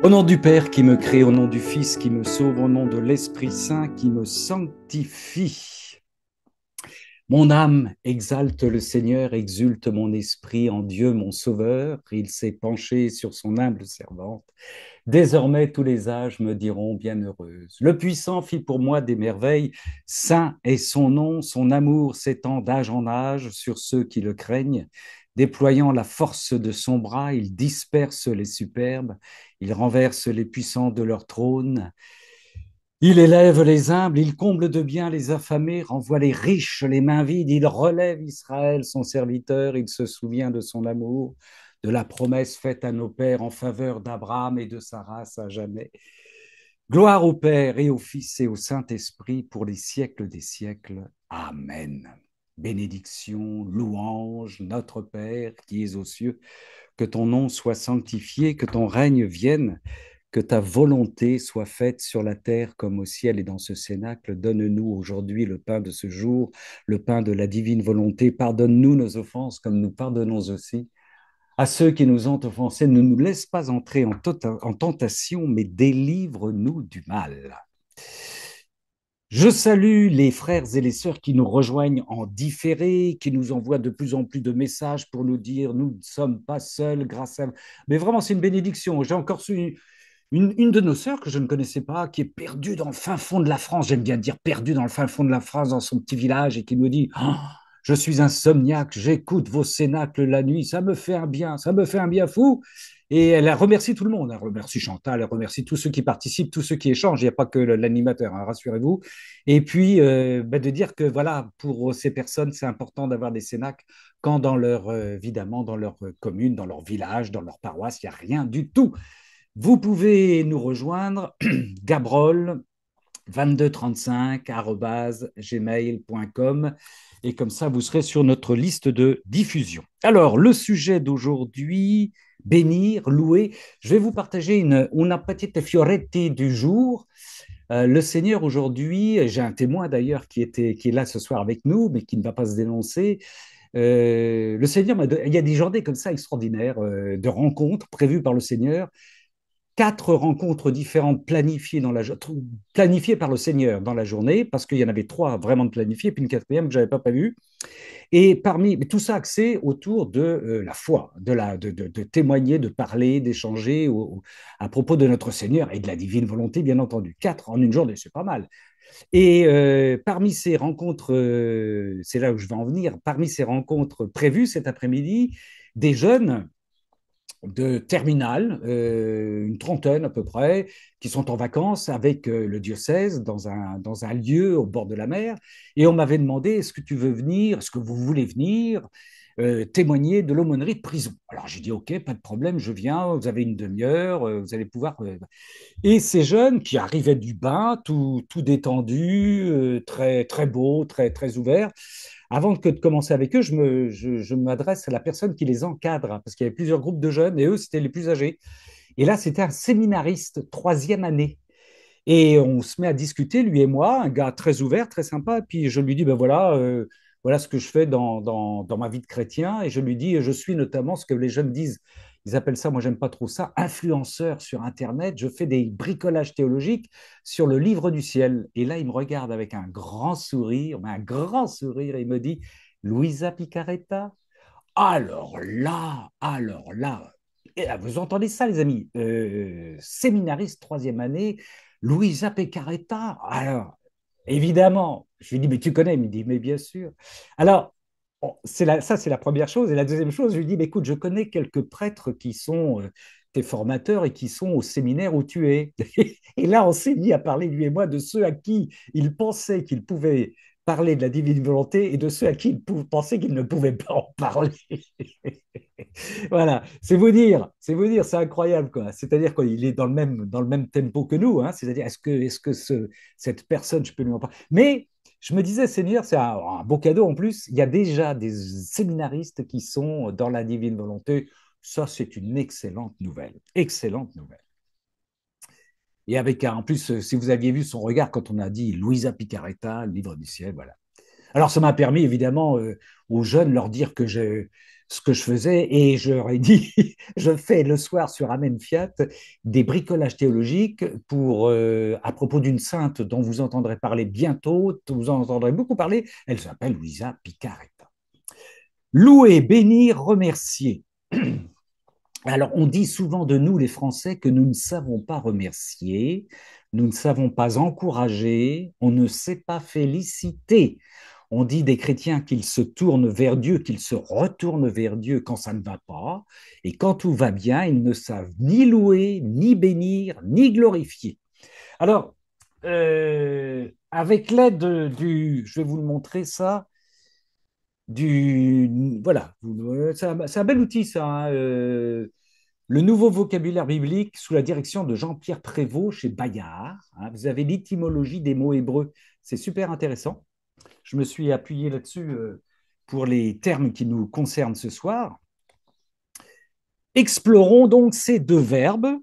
Au nom du Père qui me crée, au nom du Fils qui me sauve, au nom de l'Esprit Saint qui me sanctifie. Mon âme exalte le Seigneur, exulte mon esprit en Dieu mon Sauveur. Il s'est penché sur son humble servante. Désormais tous les âges me diront bienheureuse. Le puissant fit pour moi des merveilles. Saint est son nom, son amour s'étend d'âge en âge sur ceux qui le craignent. Déployant la force de son bras, il disperse les superbes, il renverse les puissants de leur trône. Il élève les humbles, il comble de bien les affamés, renvoie les riches les mains vides, il relève Israël, son serviteur, il se souvient de son amour, de la promesse faite à nos pères en faveur d'Abraham et de sa race à jamais. Gloire au Père et au Fils et au Saint-Esprit pour les siècles des siècles. Amen. Bénédiction, louange, notre Père qui es aux cieux, que ton nom soit sanctifié, que ton règne vienne, que ta volonté soit faite sur la terre comme au ciel et dans ce cénacle. Donne-nous aujourd'hui le pain de ce jour, le pain de la divine volonté. Pardonne-nous nos offenses comme nous pardonnons aussi à ceux qui nous ont offensés. Ne nous laisse pas entrer en tentation, mais délivre-nous du mal. Je salue les frères et les sœurs qui nous rejoignent en différé, qui nous envoient de plus en plus de messages pour nous dire nous ne sommes pas seuls grâce à... Mais vraiment, c'est une bénédiction. J'ai encore su une de nos sœurs que je ne connaissais pas, qui est perdue dans le fin fond de la France, j'aime bien dire perdue dans le fin fond de la France, dans son petit village, et qui nous dit je suis insomniaque, j'écoute vos cénacles la nuit, ça me fait un bien, ça me fait un bien fou. Et elle a remercié tout le monde, elle remercie Chantal, elle remercie tous ceux qui participent, tous ceux qui échangent, il n'y a pas que l'animateur, hein, rassurez-vous. Et puis, de dire que voilà, pour ces personnes, c'est important d'avoir des cénacles quand dans leur, évidemment, dans leur commune, dans leur village, dans leur paroisse, il n'y a rien du tout. Vous pouvez nous rejoindre, gabrol 2235@gmail.com, et comme ça, vous serez sur notre liste de diffusion. Alors, le sujet d'aujourd'hui, bénir, louer. Je vais vous partager una petite fioretti du jour. Le Seigneur aujourd'hui, j'ai un témoin d'ailleurs qui est là ce soir avec nous, mais qui ne va pas se dénoncer. Le Seigneur, il y a des journées comme ça extraordinaires de rencontres prévues par le Seigneur, 4 rencontres différentes planifiées par le Seigneur dans la journée, parce qu'il y en avait 3 vraiment de planifiées, puis une quatrième que je n'avais pas prévue. Et parmi mais tout ça axé autour de la foi, de témoigner, de parler, d'échanger à propos de notre Seigneur et de la divine volonté, bien entendu. 4 en une journée, c'est pas mal. Et parmi ces rencontres, c'est là où je vais en venir, parmi ces rencontres prévues cet après-midi, des jeunes de terminale, une trentaine à peu près, qui sont en vacances avec le diocèse dans un lieu au bord de la mer. Et on m'avait demandé, est-ce que tu veux venir, est-ce que vous voulez venir témoigner de l'aumônerie de prison. Alors j'ai dit, OK, pas de problème, je viens, vous avez une demi-heure, vous allez pouvoir... Et ces jeunes qui arrivaient du bain, tout détendus, très, très beaux, très, très ouverts, avant que de commencer avec eux, je m'adresse à la personne qui les encadre, hein, parce qu'il y avait plusieurs groupes de jeunes et eux, c'était les plus âgés. Et là, c'était un séminariste, troisième année. Et on se met à discuter, lui et moi, un gars très ouvert, très sympa. Et puis je lui dis, ben voilà, voilà ce que je fais dans ma vie de chrétien. Et je lui dis, je suis notamment ce que les jeunes disent, ils appellent ça, moi j'aime pas trop ça, influenceur sur Internet. Je fais des bricolages théologiques sur le livre du ciel. Et là, il me regarde avec un grand sourire, et il me dit, Luisa Picaretta. Alors là, et là, vous entendez ça, les amis, séminariste troisième année, Luisa Pecaretta. Alors, évidemment, je lui dis, mais tu connais? Il me dit, mais bien sûr. Alors, bon, ça, c'est la première chose. Et la deuxième chose, je lui dis, mais écoute, je connais quelques prêtres qui sont tes formateurs et qui sont au séminaire où tu es. Et là, on s'est mis à parler, lui et moi, de ceux à qui il pensait qu'il pouvait parler de la divine volonté et de ceux à qui il pensait qu'il ne pouvait pas en parler. Voilà, c'est vous dire, c'est incroyable, quoi. C'est-à-dire qu'il est dans le même tempo que nous, hein. C'est-à-dire, est-ce que cette personne, je peux lui en parler? Mais je me disais, Seigneur, c'est un beau cadeau en plus. Il y a déjà des séminaristes qui sont dans la divine volonté. Ça, c'est une excellente nouvelle. Excellente nouvelle. Et avec, en plus, si vous aviez vu son regard quand on a dit Luisa Picaretta, le livre du ciel, voilà. Alors, ça m'a permis évidemment aux jeunes leur dire ce que je faisais et je leur ai dit, je fais le soir sur Amen Fiat des bricolages théologiques à propos d'une sainte dont vous entendrez parler bientôt, vous en entendrez beaucoup parler, elle s'appelle Luisa Picaretta. Louer, bénir, remercier. Alors, on dit souvent de nous, les Français, que nous ne savons pas remercier, nous ne savons pas encourager, on ne sait pas féliciter. On dit des chrétiens qu'ils se tournent vers Dieu, qu'ils se retournent vers Dieu quand ça ne va pas, et quand tout va bien, ils ne savent ni louer, ni bénir, ni glorifier. Alors, avec l'aide je vais vous le montrer ça, voilà, c'est un bel outil ça, hein, le nouveau vocabulaire biblique sous la direction de Jean-Pierre Prévost chez Bayard. Hein, vous avez l'étymologie des mots hébreux. C'est super intéressant. Je me suis appuyé là-dessus pour les termes qui nous concernent ce soir. Explorons donc ces deux verbes,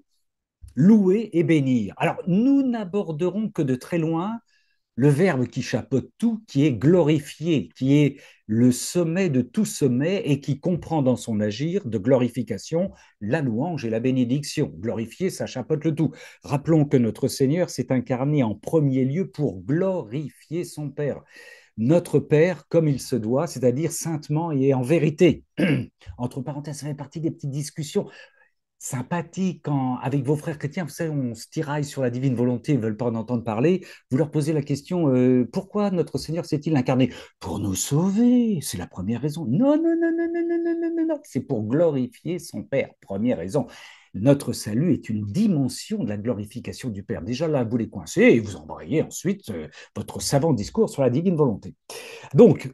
louer et bénir. Alors, nous n'aborderons que de très loin le verbe qui chapeaute tout, qui est glorifier, qui est le sommet de tout sommet et qui comprend dans son agir de glorification la louange et la bénédiction. Glorifier, ça chapeaute le tout. Rappelons que notre Seigneur s'est incarné en premier lieu pour glorifier son Père. Notre Père comme il se doit, c'est-à-dire saintement et en vérité. Entre parenthèses, ça fait partie des petites discussions sympathique quand, avec vos frères chrétiens, vous savez, on se tiraille sur la divine volonté, ils ne veulent pas en entendre parler. Vous leur posez la question pourquoi notre Seigneur s'est-il incarné? Pour nous sauver, c'est la première raison. Non, non, non, non, non, non, non, non, non, non. C'est pour glorifier son Père, première raison. Notre salut est une dimension de la glorification du Père. Déjà là, vous les coincez et vous embrayez ensuite votre savant discours sur la divine volonté. Donc,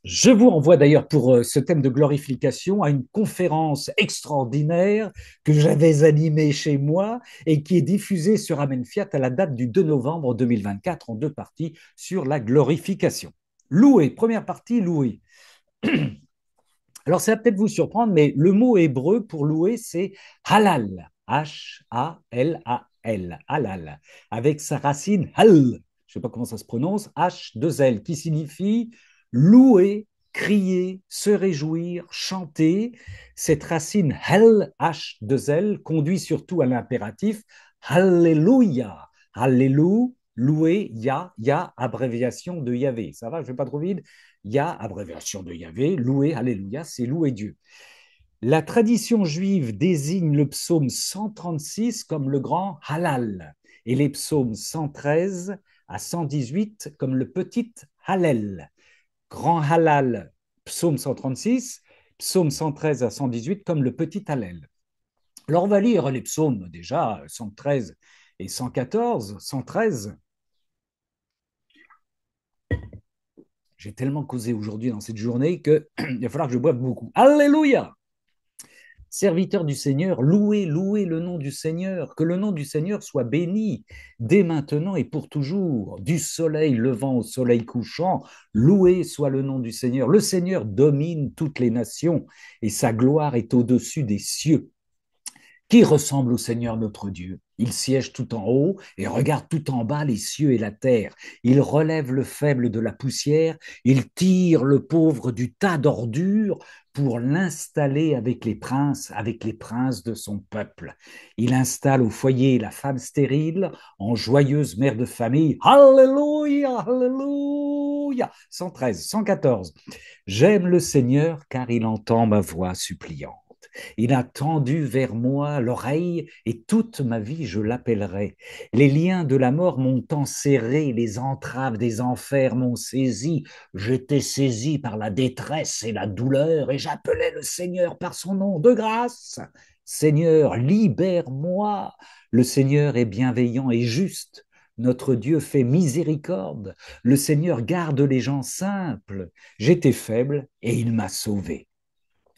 je vous renvoie d'ailleurs pour ce thème de glorification à une conférence extraordinaire que j'avais animée chez moi et qui est diffusée sur Amen Fiat à la date du 2 novembre 2024 en deux parties sur la glorification. Louer, première partie, louer. Alors ça va peut-être vous surprendre, mais le mot hébreu pour louer, c'est halal, H-A-L-A-L, halal, avec sa racine hal, je ne sais pas comment ça se prononce, H-2-L, qui signifie louer, crier, se réjouir, chanter. Cette racine hal, H-2-L, conduit surtout à l'impératif Alléluia, Alléluia, louer, ya, abréviation de Yahvé. Ça va, je ne vais pas trop vite. Ya, abréviation de Yahvé, louer, Alléluia, c'est louer Dieu. La tradition juive désigne le psaume 136 comme le grand Halal et les psaumes 113 à 118 comme le petit Hallel. Grand Halal, psaume 136, psaume 113 à 118 comme le petit Hallel. Alors on va lire les psaumes déjà 113 et 114, 113. J'ai tellement causé aujourd'hui dans cette journée qu'il va falloir que je boive beaucoup. Alléluia! Serviteurs du Seigneur, louez, louez le nom du Seigneur, que le nom du Seigneur soit béni dès maintenant et pour toujours, du soleil levant au soleil couchant, loué soit le nom du Seigneur. Le Seigneur domine toutes les nations et sa gloire est au-dessus des cieux. Qui ressemble au Seigneur notre Dieu? Il siège tout en haut et regarde tout en bas les cieux et la terre. Il relève le faible de la poussière, il tire le pauvre du tas d'ordures pour l'installer avec les princes de son peuple. Il installe au foyer la femme stérile en joyeuse mère de famille. Alléluia, alléluia. 113, 114. J'aime le Seigneur car il entend ma voix suppliante. Il a tendu vers moi l'oreille et toute ma vie je l'appellerai. Les liens de la mort m'ont enserré, les entraves des enfers m'ont saisi. J'étais saisi par la détresse et la douleur et j'appelais le Seigneur par son nom de grâce. Seigneur, libère-moi. Le Seigneur est bienveillant et juste. Notre Dieu fait miséricorde. Le Seigneur garde les gens simples. J'étais faible et il m'a sauvé.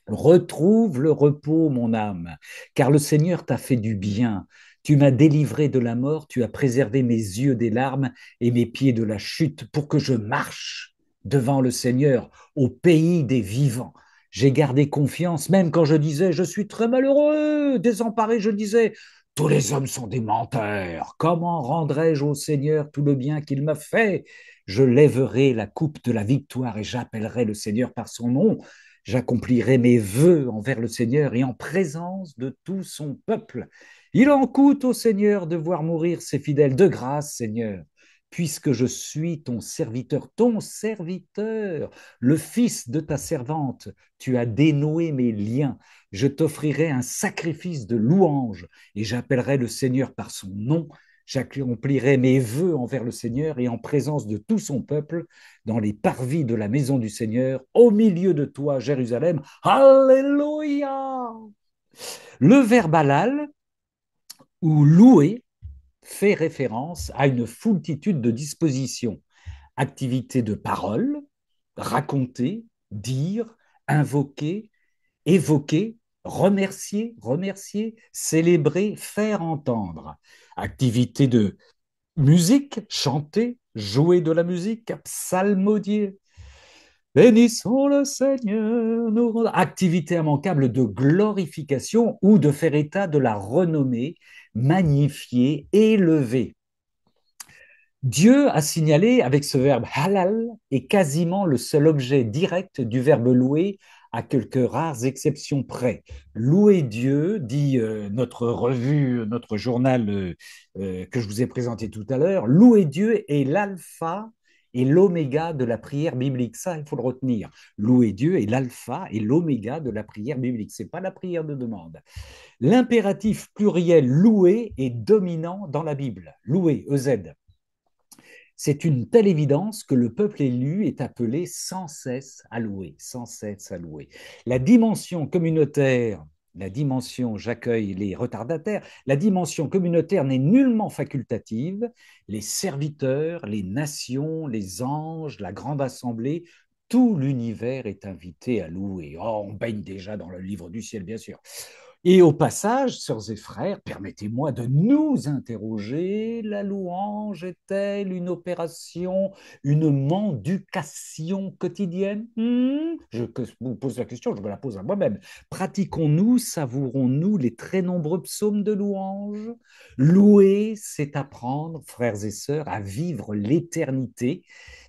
Retrouve le repos, mon âme, car le Seigneur t'a fait du bien. Tu m'as délivré de la mort, tu as préservé mes yeux des larmes et mes pieds de la chute pour que je marche devant le Seigneur au pays des vivants. J'ai gardé confiance, même quand je disais je suis très malheureux, désemparé, je disais tous les hommes sont des menteurs. Comment rendrai-je au Seigneur tout le bien qu'il m'a fait? Je lèverai la coupe de la victoire et j'appellerai le Seigneur par son nom. J'accomplirai mes vœux envers le Seigneur et en présence de tout son peuple. Il en coûte au Seigneur de voir mourir ses fidèles. De grâce, Seigneur, puisque je suis ton serviteur, le fils de ta servante. Tu as dénoué mes liens. Je t'offrirai un sacrifice de louange et j'appellerai le Seigneur par son nom. J'accomplirai mes vœux envers le Seigneur et en présence de tout son peuple, dans les parvis de la maison du Seigneur, au milieu de toi, Jérusalem. Alléluia! Le verbe halal, ou louer, fait référence à une foultitude de dispositions. Activité de parole, raconter, dire, invoquer, évoquer, remercier, célébrer, faire entendre. Activité de musique, chanter, jouer de la musique, psalmodier. Bénissons le Seigneur, activité immanquable de glorification ou de faire état de la renommée, magnifier, élever. Dieu a signalé avec ce verbe halal est quasiment le seul objet direct du verbe louer à quelques rares exceptions près. Louer Dieu, dit notre revue, notre journal que je vous ai présenté tout à l'heure, louer Dieu est l'alpha et l'oméga de la prière biblique. Ça, il faut le retenir. Louer Dieu est l'alpha et l'oméga de la prière biblique. Ce n'est pas la prière de demande. L'impératif pluriel louer est dominant dans la Bible. Louer, EZ. C'est une telle évidence que le peuple élu est appelé sans cesse à louer, sans cesse à louer. La dimension communautaire, la dimension j'accueille les retardataires, la dimension communautaire n'est nullement facultative. Les serviteurs, les nations, les anges, la grande assemblée, tout l'univers est invité à louer. Oh, on baigne déjà dans le livre du ciel, bien sûr. Et au passage, sœurs et frères, permettez-moi de nous interroger. La louange est-elle une opération, une mendication quotidienne? Je vous pose la question, je me la pose à moi-même. Pratiquons-nous, savourons-nous les très nombreux psaumes de louange? Louer, c'est apprendre, frères et sœurs, à vivre l'éternité.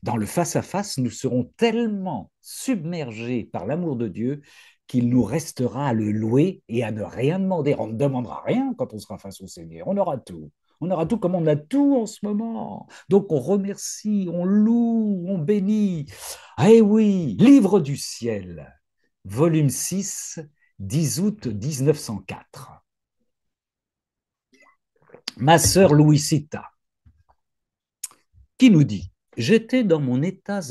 Dans le face-à-face, nous serons tellement submergés par l'amour de Dieu qu'il nous restera à le louer et à ne rien demander. On ne demandera rien quand on sera face au Seigneur. On aura tout. On aura tout comme on a tout en ce moment. Donc on remercie, on loue, on bénit. Eh oui, Livre du ciel, volume 6, 10 août 1904. Ma sœur Louisita, qui nous dit: j'étais dans mon état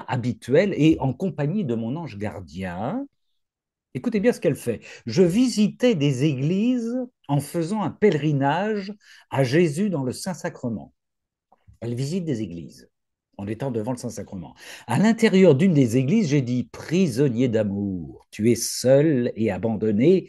habituel et en compagnie de mon ange gardien. Écoutez bien ce qu'elle fait. Je visitais des églises en faisant un pèlerinage à Jésus dans le Saint-Sacrement. Elle visite des églises en étant devant le Saint-Sacrement. À l'intérieur d'une des églises, j'ai dit: prisonnier d'amour, tu es seul et abandonné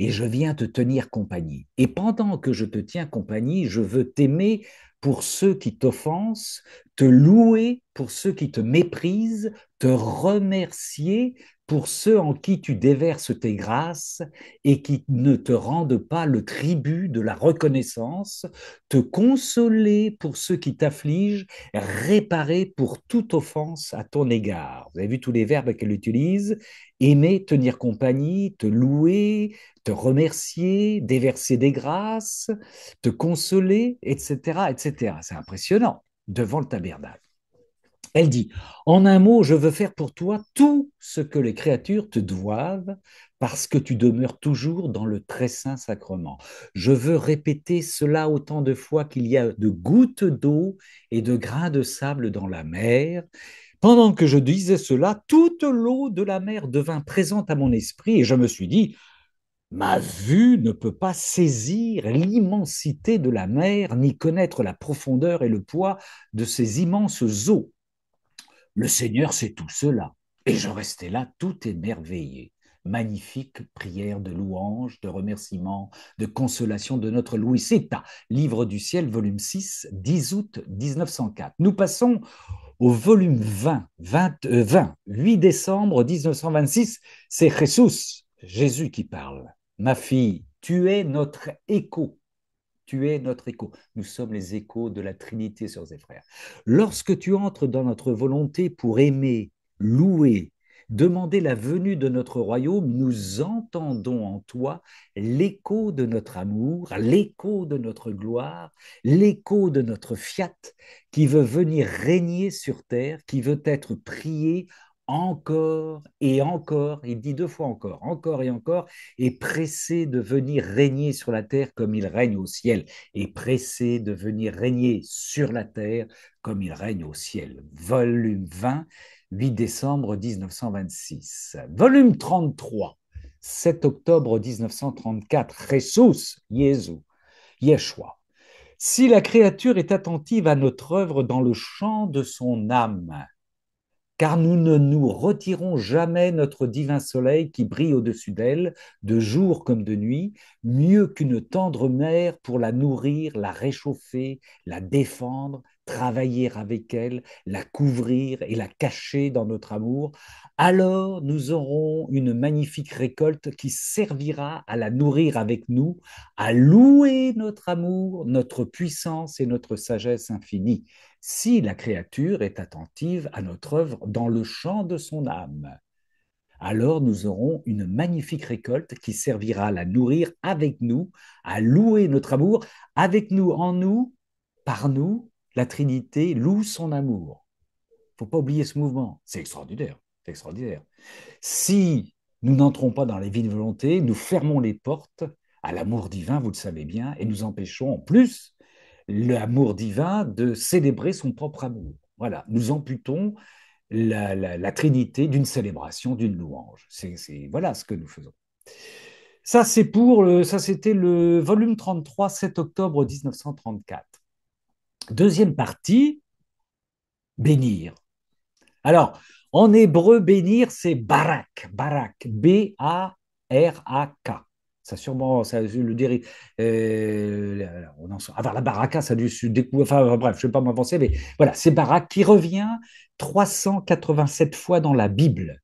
et je viens te tenir compagnie. Et pendant que je te tiens compagnie, je veux t'aimer pour ceux qui t'offensent, te louer pour ceux qui te méprisent, te remercier pour ceux en qui tu déverses tes grâces et qui ne te rendent pas le tribut de la reconnaissance, te consoler pour ceux qui t'affligent, réparer pour toute offense à ton égard. Vous avez vu tous les verbes qu'elle utilise: aimer, tenir compagnie, te louer, te remercier, déverser des grâces, te consoler, etc., etc. C'est impressionnant devant le tabernacle. Elle dit: en un mot, je veux faire pour toi tout ce que les créatures te doivent parce que tu demeures toujours dans le très saint sacrement. Je veux répéter cela autant de fois qu'il y a de gouttes d'eau et de grains de sable dans la mer. Pendant que je disais cela, toute l'eau de la mer devint présente à mon esprit et je me suis dit: ma vue ne peut pas saisir l'immensité de la mer ni connaître la profondeur et le poids de ces immenses eaux. Le Seigneur sait tout cela. Et je restais là tout émerveillé. Magnifique prière de louange, de remerciement, de consolation de notre Louisita. Livre du ciel, volume 6, 10 août 1904. Nous passons au volume 20, 8 décembre 1926. C'est Jésus qui parle. Ma fille, tu es notre écho. Tu es notre écho. Nous sommes les échos de la Trinité, sœurs et frères. Lorsque tu entres dans notre volonté pour aimer, louer, demander la venue de notre royaume, nous entendons en toi l'écho de notre amour, l'écho de notre gloire, l'écho de notre fiat qui veut venir régner sur terre, qui veut être prié encore et encore, il dit deux fois encore et encore, et pressé de venir régner sur la terre comme il règne au ciel, et pressé de venir régner sur la terre comme il règne au ciel. Volume 20, 8 décembre 1926. Volume 33, 7 octobre 1934. Jesus, Jésus, Yeshua. Si la créature est attentive à notre œuvre dans le champ de son âme, car nous ne nous retirons jamais notre divin soleil qui brille au-dessus d'elle, de jour comme de nuit, mieux qu'une tendre mère pour la nourrir, la réchauffer, la défendre, travailler avec elle, la couvrir et la cacher dans notre amour, alors nous aurons une magnifique récolte qui servira à la nourrir avec nous, à louer notre amour, notre puissance et notre sagesse infinie si la créature est attentive à notre œuvre dans le champ de son âme. Alors nous aurons une magnifique récolte qui servira à la nourrir avec nous, à louer notre amour, avec nous, en nous, par nous, la Trinité loue son amour. Il ne faut pas oublier ce mouvement, c'est extraordinaire, c'est extraordinaire. Si nous n'entrons pas dans les vies de volonté, nous fermons les portes à l'amour divin, vous le savez bien, et nous empêchons en plus l'amour divin de célébrer son propre amour. Voilà, nous amputons la Trinité d'une célébration, d'une louange. Voilà ce que nous faisons. Ça, c'était le volume 33, 7 octobre 1934. Deuxième partie, bénir. Alors, en hébreu, bénir, c'est barak, barak, B-A-R-A-K. Ça sûrement, ça le dirait. La baraka, ça a dû se découvrir. Enfin, bref, je ne vais pas m'avancer, mais voilà, c'est barak qui revient 387 fois dans la Bible.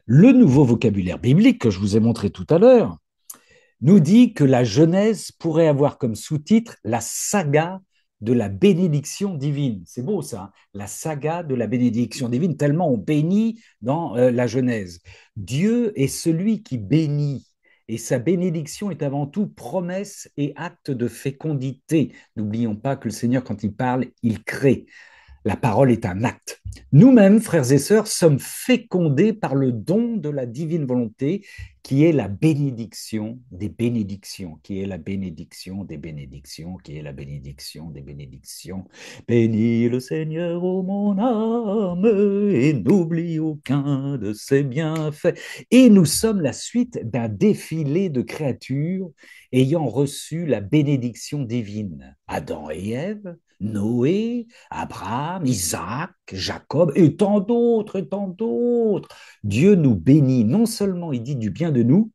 Le nouveau vocabulaire biblique que je vous ai montré tout à l'heure nous dit que la Genèse pourrait avoir comme sous-titre la saga de la bénédiction divine. C'est beau ça, hein, la saga de la bénédiction divine, tellement on bénit dans la Genèse. Dieu est celui qui bénit. Et sa bénédiction est avant tout promesse et acte de fécondité. N'oublions pas que le Seigneur, quand il parle, il crée. La parole est un acte. Nous-mêmes, frères et sœurs, sommes fécondés par le don de la divine volonté qui est la bénédiction des bénédictions, qui est la bénédiction des bénédictions, qui est la bénédiction des bénédictions. Bénis le Seigneur, ô mon âme, et n'oublie aucun de ses bienfaits. Et nous sommes la suite d'un défilé de créatures ayant reçu la bénédiction divine. Adam et Ève, Noé, Abraham, Isaac, Jacob et tant d'autres, et tant d'autres. Dieu nous bénit. Non seulement il dit du bien de nous,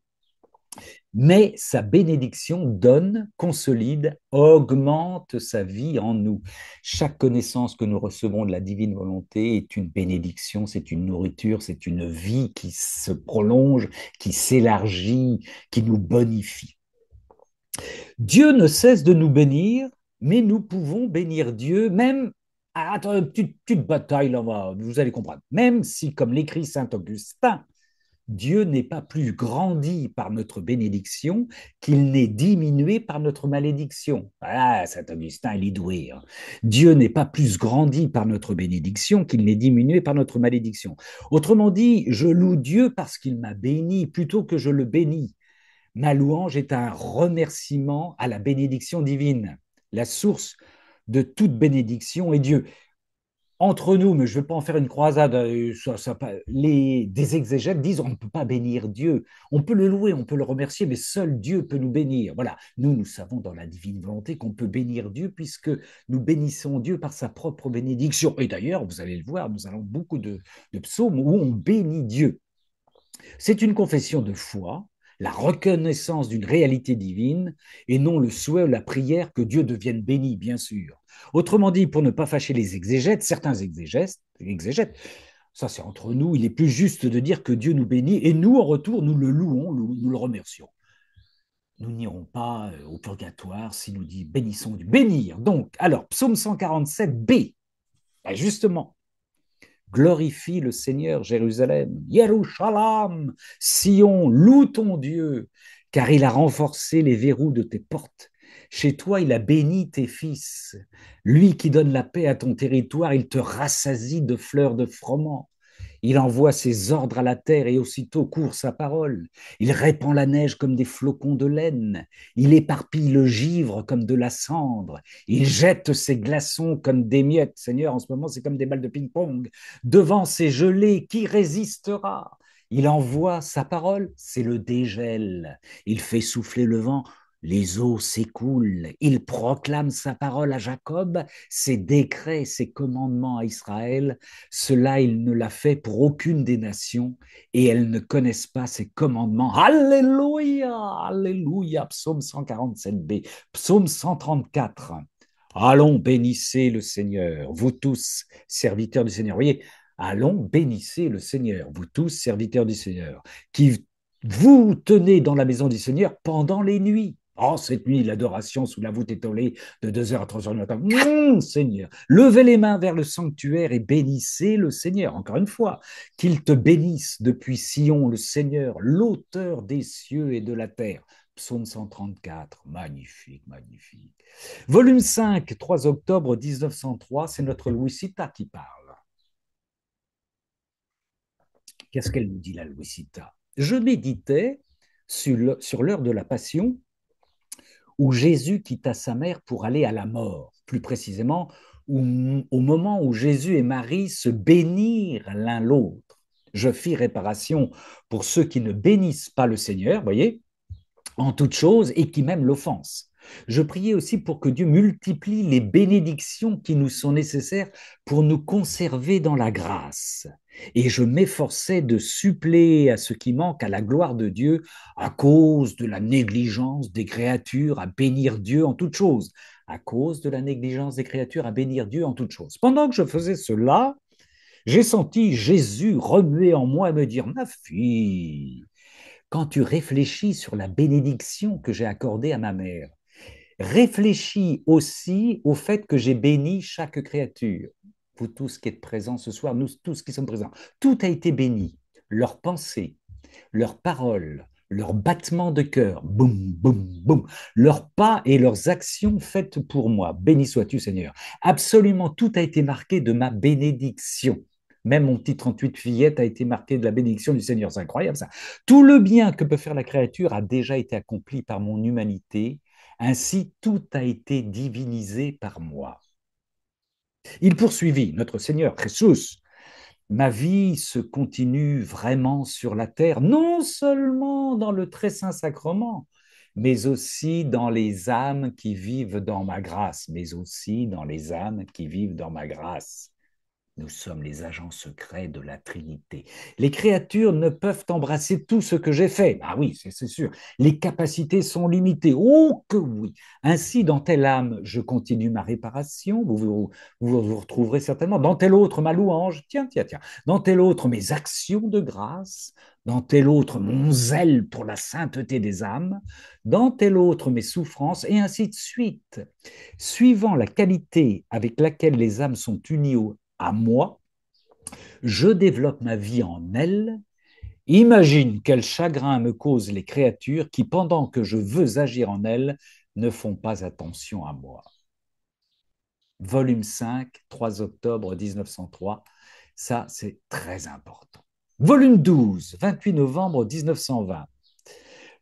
mais sa bénédiction donne, consolide, augmente sa vie en nous. Chaque connaissance que nous recevons de la divine volonté est une bénédiction, c'est une nourriture, c'est une vie qui se prolonge, qui s'élargit, qui nous bonifie. Dieu ne cesse de nous bénir, mais nous pouvons bénir Dieu même. Ah, attends, une petite bataille là, vous allez comprendre. Même si, comme l'écrit saint Augustin, Dieu n'est pas plus grandi par notre bénédiction qu'il n'est diminué par notre malédiction. Ah, saint Augustin, il est doué, hein. Dieu n'est pas plus grandi par notre bénédiction qu'il n'est diminué par notre malédiction. Autrement dit, je loue Dieu parce qu'il m'a béni plutôt que je le bénis. Ma louange est un remerciement à la bénédiction divine. La source de toute bénédiction est Dieu. Entre nous, mais je ne vais pas en faire une croisade, des exégètes disent on ne peut pas bénir Dieu. On peut le louer, on peut le remercier, mais seul Dieu peut nous bénir. Voilà, nous savons dans la divine volonté qu'on peut bénir Dieu puisque nous bénissons Dieu par sa propre bénédiction. Et d'ailleurs, vous allez le voir, nous allons beaucoup de psaumes où on bénit Dieu. C'est une confession de foi, la reconnaissance d'une réalité divine et non le souhait ou la prière que Dieu devienne béni, bien sûr. Autrement dit, pour ne pas fâcher les exégètes, certains exégètes, ça c'est entre nous, il est plus juste de dire que Dieu nous bénit et nous, en retour, nous le louons, nous le remercions. nous n'irons pas au purgatoire s'il nous dit bénissons du bénir. Donc, alors, psaume 147b, justement, glorifie le Seigneur, Jérusalem, Yerushalayim, Sion, loue ton Dieu, car il a renforcé les verrous de tes portes. Chez toi, il a béni tes fils. Lui qui donne la paix à ton territoire, il te rassasie de fleurs de froment. Il envoie ses ordres à la terre et aussitôt court sa parole. Il répand la neige comme des flocons de laine. Il éparpille le givre comme de la cendre. Il jette ses glaçons comme des miettes. Seigneur, en ce moment, c'est comme des balles de ping-pong. Devant ces gelées, qui résistera? Il envoie sa parole, c'est le dégel. Il fait souffler le vent, les eaux s'écoulent. Il proclame sa parole à Jacob, ses décrets, ses commandements à Israël. Cela, il ne l'a fait pour aucune des nations et elles ne connaissent pas ses commandements. Alléluia, Alléluia, psaume 147b, psaume 134. Allons, bénissez le Seigneur, vous tous, serviteurs du Seigneur. Vous voyez, allons, bénissez le Seigneur, vous tous, serviteurs du Seigneur, qui vous tenez dans la maison du Seigneur pendant les nuits. Oh, cette nuit, l'adoration sous la voûte étoilée de 2 heures à 3 heures du matin. Seigneur, levez les mains vers le sanctuaire et bénissez le Seigneur. Encore une fois, qu'il te bénisse depuis Sion, le Seigneur, l'auteur des cieux et de la terre. Psaume 134, magnifique, magnifique. Volume 5, 3 octobre 1903, c'est notre Louisita qui parle. Qu'est-ce qu'elle nous dit, la Louisita? Je méditais sur l'heure de la Passion où Jésus quitta sa mère pour aller à la mort, plus précisément au moment où Jésus et Marie se bénirent l'un l'autre. Je fis réparation pour ceux qui ne bénissent pas le Seigneur, voyez, en toute chose et qui même l'offensent. Je priais aussi pour que Dieu multiplie les bénédictions qui nous sont nécessaires pour nous conserver dans la grâce. Et je m'efforçais de suppléer à ce qui manque à la gloire de Dieu à cause de la négligence des créatures à bénir Dieu en toutes choses. À cause de la négligence des créatures à bénir Dieu en toutes choses. Pendant que je faisais cela, j'ai senti Jésus remuer en moi et me dire, ma fille, quand tu réfléchis sur la bénédiction que j'ai accordée à ma mère, réfléchis aussi au fait que j'ai béni chaque créature. Vous tous qui êtes présents ce soir, nous tous qui sommes présents, tout a été béni. Leurs pensées, leurs paroles, leurs battements de cœur, boum, boum, boum, leurs pas et leurs actions faites pour moi. Béni sois-tu, Seigneur. Absolument tout a été marqué de ma bénédiction. Même mon petit 38 fillette a été marqué de la bénédiction du Seigneur. C'est incroyable ça. Tout le bien que peut faire la créature a déjà été accompli par mon humanité. Ainsi, tout a été divinisé par moi. Il poursuivit, notre Seigneur, Jésus, ma vie se continue vraiment sur la terre, non seulement dans le très saint sacrement, mais aussi dans les âmes qui vivent dans ma grâce, mais aussi dans les âmes qui vivent dans ma grâce. Nous sommes les agents secrets de la Trinité. Les créatures ne peuvent embrasser tout ce que j'ai fait. Ah oui, c'est sûr. Les capacités sont limitées. Oh que oui. Ainsi, dans telle âme, je continue ma réparation. Vous retrouverez certainement. Dans telle autre, ma louange. Tiens, tiens, tiens. Dans telle autre, mes actions de grâce. Dans telle autre, mon zèle pour la sainteté des âmes. Dans telle autre, mes souffrances. Et ainsi de suite. Suivant la qualité avec laquelle les âmes sont unies à moi, je développe ma vie en elles. Imagine quel chagrin me causent les créatures qui, pendant que je veux agir en elles, ne font pas attention à moi. Volume 5, 3 octobre 1903. Ça, c'est très important. Volume 12, 28 novembre 1920.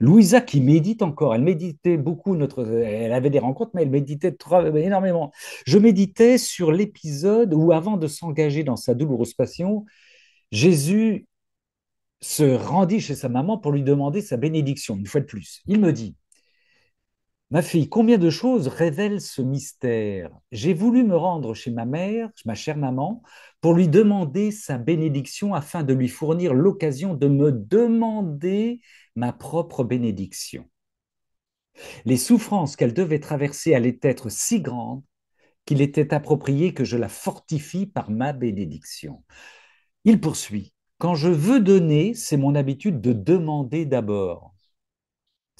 Louisa qui médite encore, elle méditait beaucoup, elle avait des rencontres, mais elle méditait énormément. Je méditais sur l'épisode où, avant de s'engager dans sa douloureuse passion, Jésus se rendit chez sa maman pour lui demander sa bénédiction, une fois de plus. Il me dit, ma fille, combien de choses révèle ce mystère? J'ai voulu me rendre chez ma mère, ma chère maman, pour lui demander sa bénédiction afin de lui fournir l'occasion de me demander ma propre bénédiction. Les souffrances qu'elle devait traverser allaient être si grandes qu'il était approprié que je la fortifie par ma bénédiction. Il poursuit. Quand je veux donner, c'est mon habitude de demander d'abord.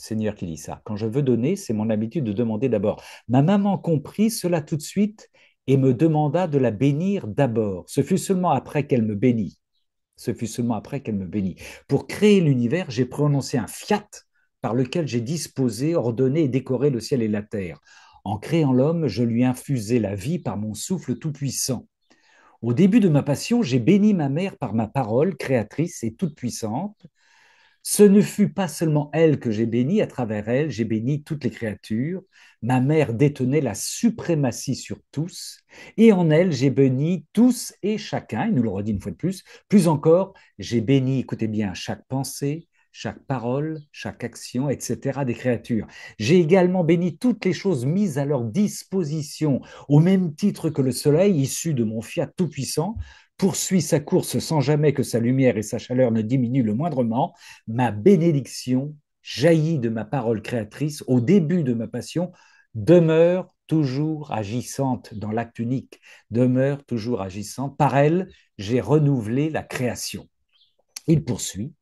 Seigneur qui dit ça. Quand je veux donner, c'est mon habitude de demander d'abord. Ma maman comprit cela tout de suite et me demanda de la bénir d'abord. Ce fut seulement après qu'elle me bénit. Ce fut seulement après qu'elle me bénit. Pour créer l'univers, j'ai prononcé un fiat par lequel j'ai disposé, ordonné et décoré le ciel et la terre. En créant l'homme, je lui infusai la vie par mon souffle tout-puissant. Au début de ma passion, j'ai béni ma mère par ma parole créatrice et toute-puissante. Ce ne fut pas seulement elle que j'ai bénie, à travers elle, j'ai béni toutes les créatures. Ma mère détenait la suprématie sur tous, et en elle, j'ai béni tous et chacun, il nous le redit une fois de plus encore, j'ai béni, écoutez bien, chaque pensée, chaque parole, chaque action, etc. des créatures. J'ai également béni toutes les choses mises à leur disposition, au même titre que le soleil, issu de mon fiat tout-puissant, poursuit sa course sans jamais que sa lumière et sa chaleur ne diminuent le moindrement. Ma bénédiction jaillit de ma parole créatrice au début de ma passion, demeure toujours agissante dans l'acte unique, demeure toujours agissante. Par elle, j'ai renouvelé la création. Il poursuit.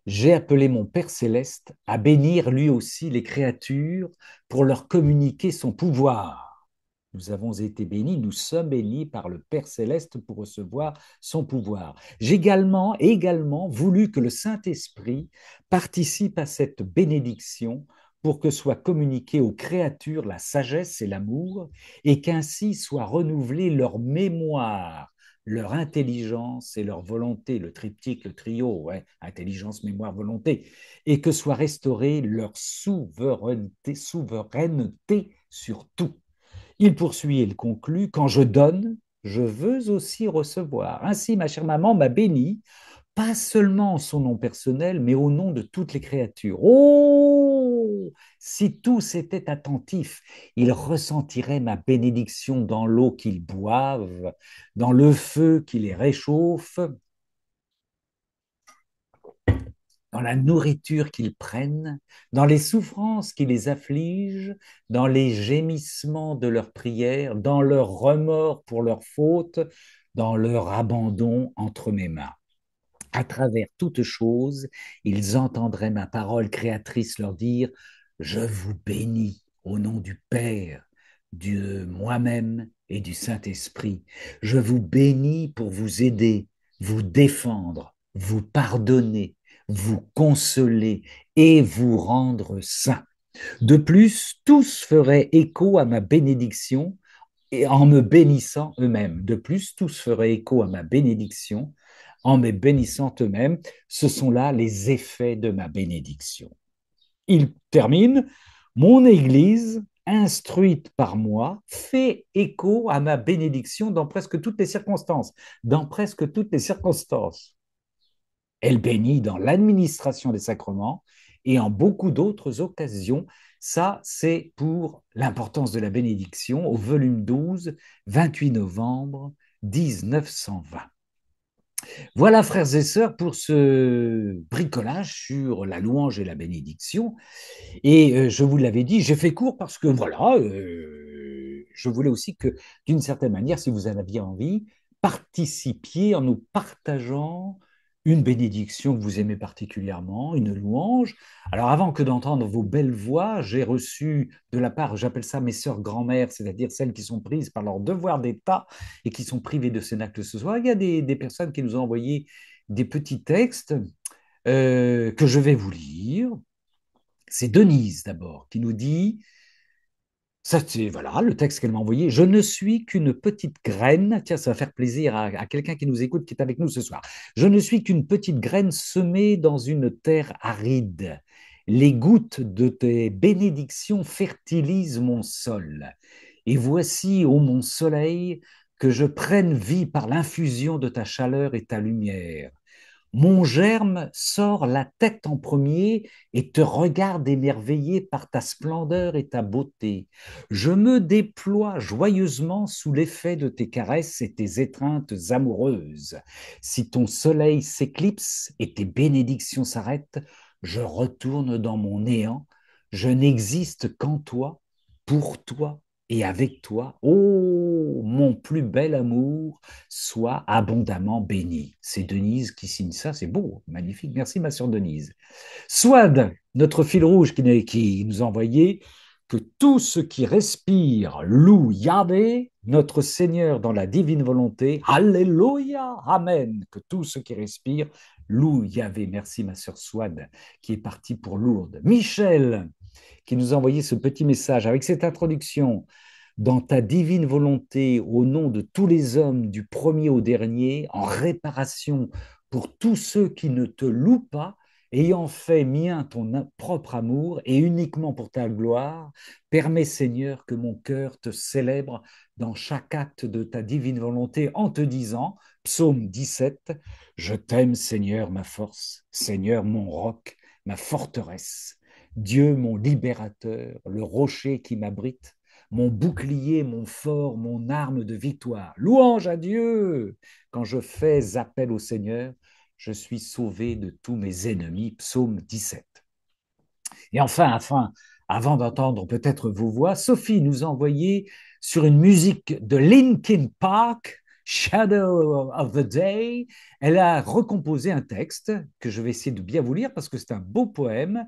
J'ai appelé mon Père céleste à bénir lui aussi les créatures pour leur communiquer son pouvoir. Nous avons été bénis, nous sommes bénis par le Père céleste pour recevoir son pouvoir. J'ai également voulu que le Saint-Esprit participe à cette bénédiction pour que soit communiquée aux créatures la sagesse et l'amour et qu'ainsi soit renouvelée leur mémoire, leur intelligence et leur volonté, le triptyque, le trio, ouais, intelligence, mémoire, volonté, et que soit restaurée leur souveraineté sur tout. Il poursuit et il conclut, quand je donne, je veux aussi recevoir. Ainsi, ma chère maman m'a béni, pas seulement en son nom personnel, mais au nom de toutes les créatures. Oh, si tous étaient attentifs, ils ressentiraient ma bénédiction dans l'eau qu'ils boivent, dans le feu qui les réchauffe, dans la nourriture qu'ils prennent, dans les souffrances qui les affligent, dans les gémissements de leurs prières, dans leur remords pour leurs fautes, dans leur abandon entre mes mains. À travers toutes choses, ils entendraient ma parole créatrice leur dire, je vous bénis au nom du Père, de moi-même et du Saint-Esprit. Je vous bénis pour vous aider, vous défendre, vous pardonner, vous consoler et vous rendre saints. De plus, tous feraient écho à ma bénédiction et en me bénissant eux-mêmes. De plus, tous feraient écho à ma bénédiction en me bénissant eux-mêmes. Ce sont là les effets de ma bénédiction. Il termine, mon Église, instruite par moi, fait écho à ma bénédiction dans presque toutes les circonstances. Dans presque toutes les circonstances. Elle bénit dans l'administration des sacrements et en beaucoup d'autres occasions. Ça, c'est pour l'importance de la bénédiction au volume 12, 28 novembre 1920. Voilà, frères et sœurs, pour ce bricolage sur la louange et la bénédiction. Et je vous l'avais dit, j'ai fait court parce que voilà, je voulais aussi que, d'une certaine manière, si vous en aviez envie, participiez en nous partageant une bénédiction que vous aimez particulièrement, une louange. Alors avant que d'entendre vos belles voix, j'ai reçu de la part, j'appelle ça mes sœurs grand-mères, c'est-à-dire celles qui sont prises par leur devoir d'État et qui sont privées de Cénacle ce soir. Il y a des personnes qui nous ont envoyé des petits textes que je vais vous lire. C'est Denise d'abord qui nous dit, ça c'est voilà le texte qu'elle m'a envoyé, je ne suis qu'une petite graine, tiens ça va faire plaisir à quelqu'un qui nous écoute, qui est avec nous ce soir, je ne suis qu'une petite graine semée dans une terre aride. Les gouttes de tes bénédictions fertilisent mon sol. Et voici, ô mon soleil, que je prenne vie par l'infusion de ta chaleur et ta lumière. Mon germe sort la tête en premier et te regarde émerveillé par ta splendeur et ta beauté. Je me déploie joyeusement sous l'effet de tes caresses et tes étreintes amoureuses. Si ton soleil s'éclipse et tes bénédictions s'arrêtent, je retourne dans mon néant. Je n'existe qu'en toi, pour toi et avec toi. Oh, mon plus bel amour, soit abondamment béni. C'est Denise qui signe ça, c'est beau, magnifique. Merci ma sœur Denise. Swad, notre fil rouge qui nous a envoyé que tout ce qui respire loue Yahvé, notre Seigneur dans la divine volonté. Alléluia, Amen. Que tout ce qui respire loue Yahvé. Merci ma sœur Swad qui est partie pour Lourdes. Michel qui nous a envoyé ce petit message avec cette introduction. Dans ta divine volonté, au nom de tous les hommes, du premier au dernier, en réparation pour tous ceux qui ne te louent pas, ayant fait mien ton propre amour et uniquement pour ta gloire, permets Seigneur que mon cœur te célèbre dans chaque acte de ta divine volonté en te disant, psaume 17, je t'aime Seigneur ma force, Seigneur mon roc, ma forteresse, Dieu mon libérateur, le rocher qui m'abrite, mon bouclier, mon fort, mon arme de victoire. Louange à Dieu. Quand je fais appel au Seigneur, je suis sauvé de tous mes ennemis. Psaume 17. Et enfin, avant d'entendre peut-être vos voix, Sophie nous a envoyé sur une musique de Linkin Park, Shadow of the Day. Elle a recomposé un texte que je vais essayer de bien vous lire parce que c'est un beau poème.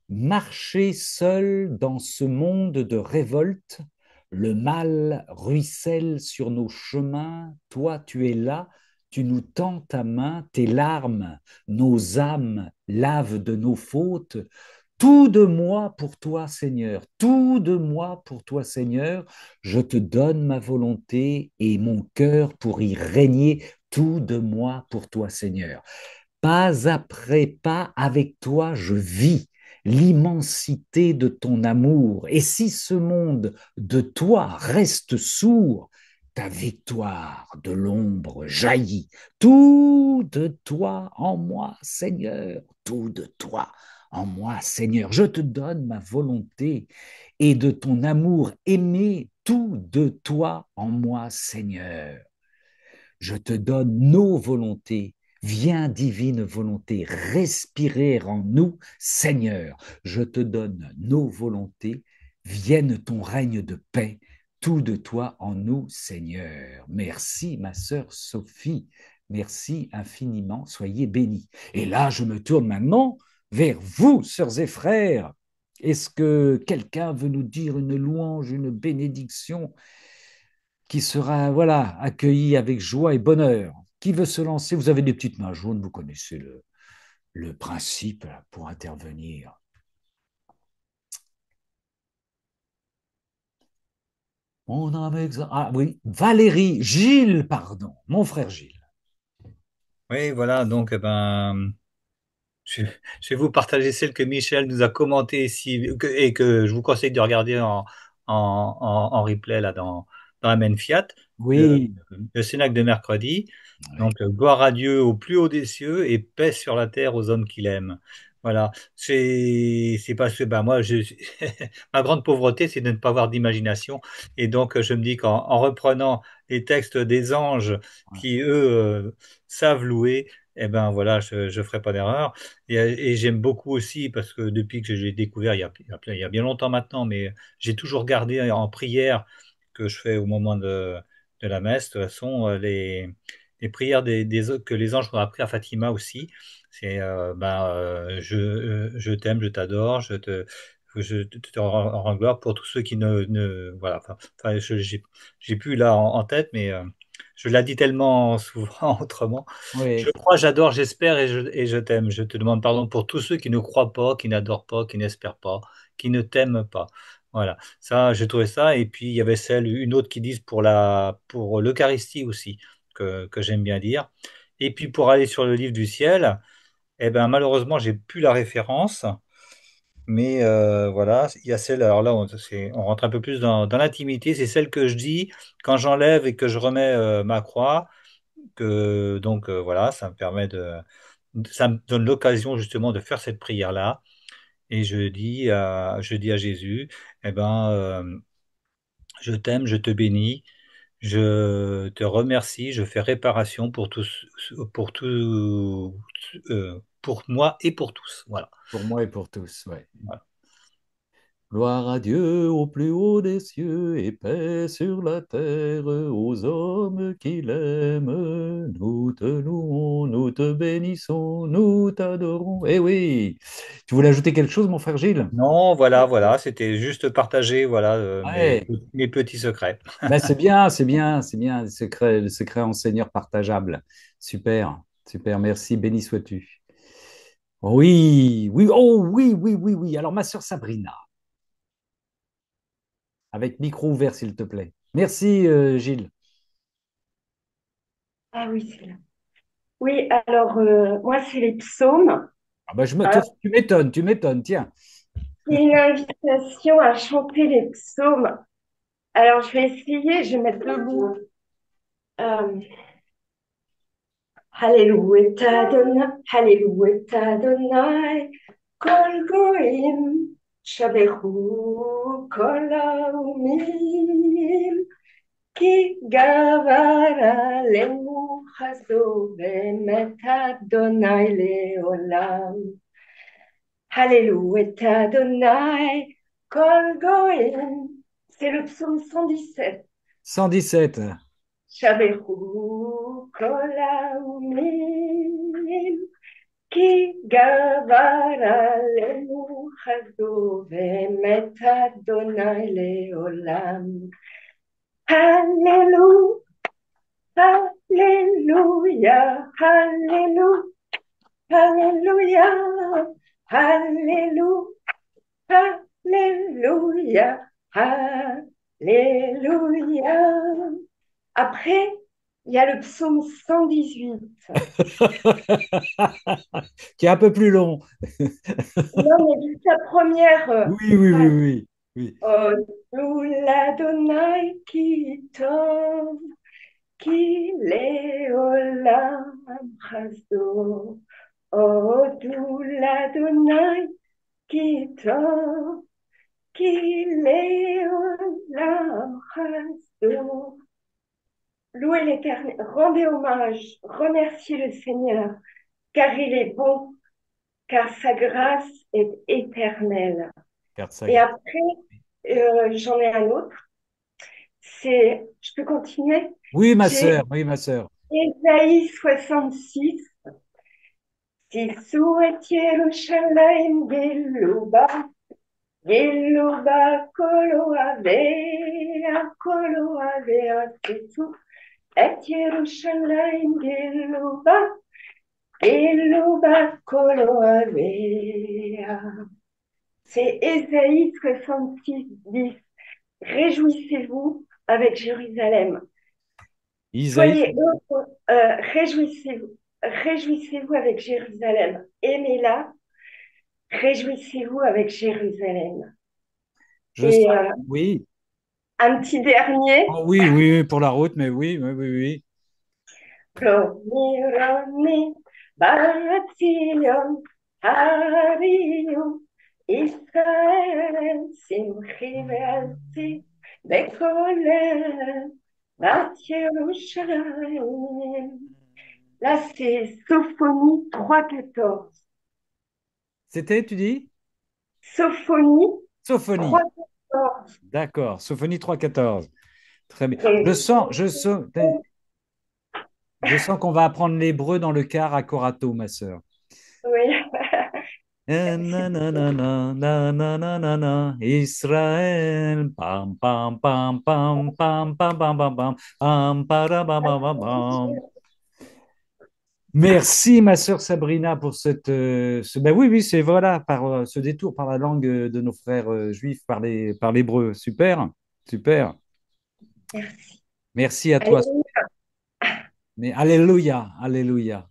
Marcher seul dans ce monde de révolte, le mal ruisselle sur nos chemins, toi tu es là, tu nous tends ta main, tes larmes, nos âmes lavent de nos fautes. Tout de moi pour toi, Seigneur, tout de moi pour toi, Seigneur, je te donne ma volonté et mon cœur pour y régner, tout de moi pour toi, Seigneur. Pas après pas avec toi, je vis l'immensité de ton amour. Et si ce monde de toi reste sourd, ta victoire de l'ombre jaillit. Tout de toi en moi, Seigneur, tout de toi en moi, Seigneur. Je te donne ma volonté et de ton amour aimé, tout de toi en moi, Seigneur. Je te donne nos volontés. Viens, divine volonté, respirer en nous, Seigneur. Je te donne nos volontés. Vienne ton règne de paix, tout de toi en nous, Seigneur. Merci, ma sœur Sophie. Merci infiniment. Soyez bénis. Et là, je me tourne maintenant vers vous, sœurs et frères. Est-ce que quelqu'un veut nous dire une louange, une bénédiction qui sera voilà, accueilli avec joie et bonheur? Qui veut se lancer? Vous avez des petites mains jaunes, vous connaissez le principe là, pour intervenir. On a ah oui, Valérie, Gilles, pardon, mon frère Gilles. Oui, voilà, donc je, je vais vous partager celle que Michel nous a commentée ici et que je vous conseille de regarder en replay là dans Amen Fiat, le, Oui, le Cénacle de mercredi. oui, Donc, gloire à Dieu au plus haut des cieux et paix sur la terre aux hommes qu'il aime. Voilà, c'est parce que bah, moi, ma grande pauvreté, c'est de ne pas avoir d'imagination. Et donc, je me dis qu'en reprenant les textes des anges qui, eux, savent louer, eh ben voilà, je ne ferai pas d'erreur. Et j'aime beaucoup aussi, parce que depuis que j'ai découvert, il y a bien longtemps maintenant, mais j'ai toujours gardé en prière que je fais au moment de la messe, de toute façon, les prières que les anges ont appris à Fatima aussi. C'est je t'aime, je t'adore, je te rends gloire pour tous ceux qui voilà, enfin, j'ai plus là en tête, mais je la dis tellement souvent autrement. Je oui. crois, j'adore, j'espère et je t'aime. Je te demande pardon pour tous ceux qui ne croient pas, qui n'adorent pas, qui n'espèrent pas, qui ne t'aiment pas. Voilà, ça, j'ai trouvé ça. Et puis, il y avait une autre qui disent pour l'Eucharistie aussi, que j'aime bien dire. Et puis, pour aller sur le livre du ciel, eh ben, malheureusement, j'ai plus la référence. Mais voilà, il y a celle, alors là, on rentre un peu plus dans l'intimité. C'est celle que je dis quand j'enlève et que je remets ma croix donc voilà, ça me donne l'occasion justement de faire cette prière-là. Et je dis à Jésus, eh ben, je t'aime, je te bénis, je te remercie, je fais réparation pour moi et pour tous. Voilà. Pour moi et pour tous, ouais. Voilà. Gloire à Dieu au plus haut des cieux et paix sur la terre aux hommes qui l'aiment. Nous te louons, nous te bénissons, nous t'adorons. Eh oui, tu voulais ajouter quelque chose, mon frère Gilles? Non, voilà, voilà, c'était juste partager, voilà, Ouais, mes petits secrets. ben, c'est bien, c'est bien, c'est bien, le secret en Seigneur partageable. Super, super, merci, béni sois-tu. Oui, oui, oh oui, oui, oui, oui. Alors, ma sœur Sabrina, avec micro ouvert, s'il te plaît. Merci, Gilles. Ah oui, c'est là. Oui, alors moi, c'est les psaumes. Ah ben, Hein. tu m'étonnes, tiens. C'est une invitation à chanter les psaumes. Alors, je vais essayer, je vais mettre debout. Euh, Alléluia, Adonai, Alléluia, Adonai, Kol Goïm, Shaberu, Kol Haumim, Ki Gavara Lemu Chazo, Bemet Adonai Leolam. Alléluia, Adonai, Kol Goïm. C'est le psaume 117. 117. Shaberu, Kol Haumim, Ki Gavara Lemu Chazo, Bemet Adonai Leolam. Alléluia. Alléluia, Alléluia, Alléluia, Alléluia, Alléluia, Alléluia. Après, il y a le psaume 118. Qui est un peu plus long. Non, mais juste la première Oui, oui, oui, phrase. oui. Oui. Oh, nous l'Adonai qui tombe, qui l'éolam brazo. Oh, nous l'Adonai qui tombe, qui l'éolam brazo. Louez l'Éternel, rendez hommage, remerciez le Seigneur, car il est bon, car sa grâce est éternelle. Carte Et sacrée. après, j'en ai un autre. Je peux continuer? Oui, ma J'ai sœur, oui, ma sœur. Ésaïe 66. Tisu et Yerushalayim Geluba, Geluba Kolo Ave, Tisu et Yerushalayim Geluba, Geluba Kolo Ave. C'est Ésaïe 66, 10. Réjouissez-vous avec Jérusalem. Isaïe. Soyez heureux, réjouissez-vous. Réjouissez-vous avec Jérusalem. Aimez-la. Réjouissez-vous avec Jérusalem. Je Et sens. Oui. un petit dernier. Oh, oui, oui, oui, pour la route, mais oui, oui, oui, oui. Roni, Roni, Baratzion, Hariu, Israël, Simchi ve'alti, Bekolel, Bat Yerushalayim. Là, c'est Sophonie 3,14. C'était, tu dis? Sophonie Sophonie. 3,14. D'accord. Sophonie 3,14. Très bien. Et- Je sens qu'on va apprendre l'hébreu dans le car à Corato, ma sœur. Oui, Nanana, nanana, Israël, pam pam pam pam pam pam pam pam pam pam para, pam, pam, pam, pam. Merci ma sœur Sabrina pour ben oui oui c'est voilà par ce détour par la langue de nos frères juifs par l'hébreu, super super, merci. merci à toi. Allez, Mais alléluia, alléluia.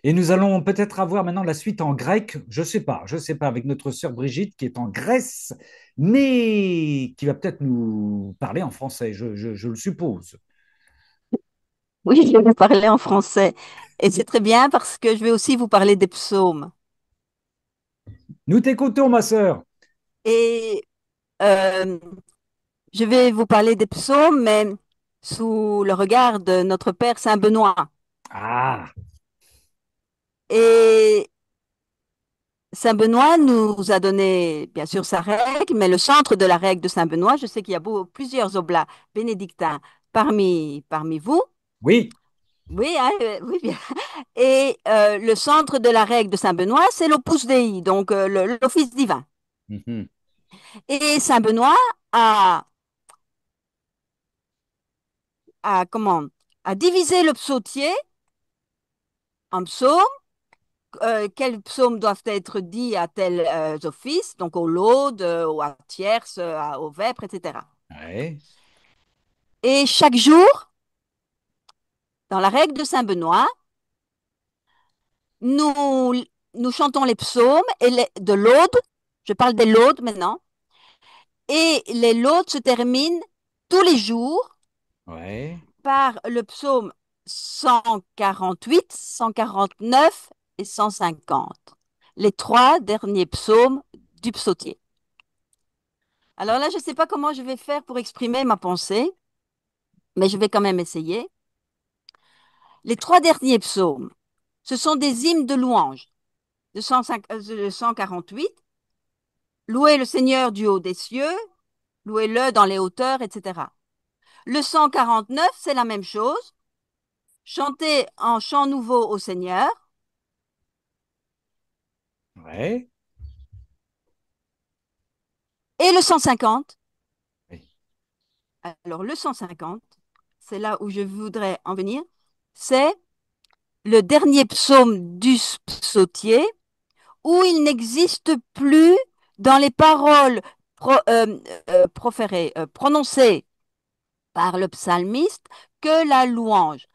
Et nous allons peut-être avoir maintenant la suite en grec. Je sais pas, avec notre sœur Brigitte qui est en Grèce, mais qui va peut-être nous parler en français, je le suppose. Oui, je vais vous parler en français. Et c'est très bien parce que je vais aussi vous parler des psaumes. Nous t'écoutons, ma sœur. Et euh, je vais vous parler des psaumes, mais sous le regard de notre Père Saint Benoît. Ah, Et Saint Benoît nous a donné, bien sûr, sa règle, mais le centre de la règle de Saint Benoît, je sais qu'il y a plusieurs oblats bénédictins parmi vous. Oui. Oui, hein, oui, bien. Et le centre de la règle de Saint Benoît, c'est l'Opus Dei, donc l'Office divin. Mhm. Et Saint Benoît a, comment, a divisé le psautier en psaumes. Quels psaumes doivent être dits à tel office, donc au laudes, ou à tierces, aux vêpres, etc. Ouais. Et chaque jour, dans la règle de Saint Benoît, nous, nous chantons les psaumes et de laudes. Je parle des laudes maintenant. Et les laudes se terminent tous les jours Ouais. par le psaume 148, 149 et 150. Les trois derniers psaumes du psautier. Alors là, je ne sais pas comment je vais faire pour exprimer ma pensée, mais je vais quand même essayer. Les trois derniers psaumes, ce sont des hymnes de louange de 148. Louez le Seigneur du haut des cieux, louez-le dans les hauteurs, etc. Le 149, c'est la même chose. Chantez en chant nouveau au Seigneur. Ouais. Et le 150, Oui. alors le 150, c'est là où je voudrais en venir, c'est le dernier psaume du psautier où il n'existe plus dans les paroles prononcées par le psalmiste que la louange.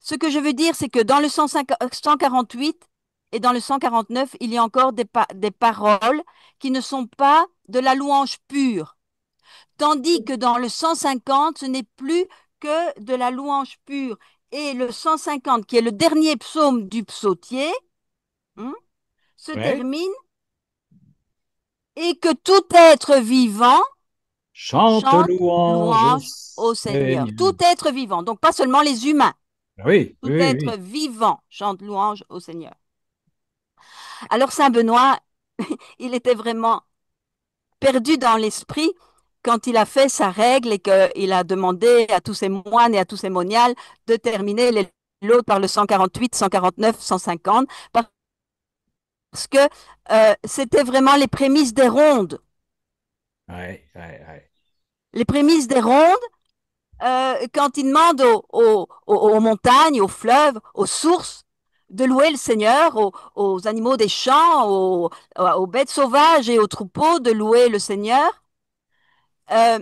Ce que je veux dire, c'est que dans le 148 et dans le 149, il y a encore des paroles qui ne sont pas de la louange pure. Tandis que dans le 150, ce n'est plus que de la louange pure. Et le 150, qui est le dernier psaume du psautier, hein, se Ouais. termine et que tout être vivant Chante chante louange au louange au Seigneur. Seigneur. Tout être vivant, donc pas seulement les humains. Ah oui, Tout oui, oui, être oui. vivant chante louange au Seigneur. Alors Saint Benoît, il était vraiment perdu dans l'esprit quand il a fait sa règle et qu'il a demandé à tous ses moines et à tous ses moniales de terminer les lots par le 148, 149, 150, parce que c'était vraiment les prémices des rondes. Ouais, ouais, ouais. Les prémices des rondes, quand il demande aux montagnes, aux fleuves, aux sources, de louer le Seigneur, aux animaux des champs, aux bêtes sauvages et aux troupeaux, de louer le Seigneur. Euh,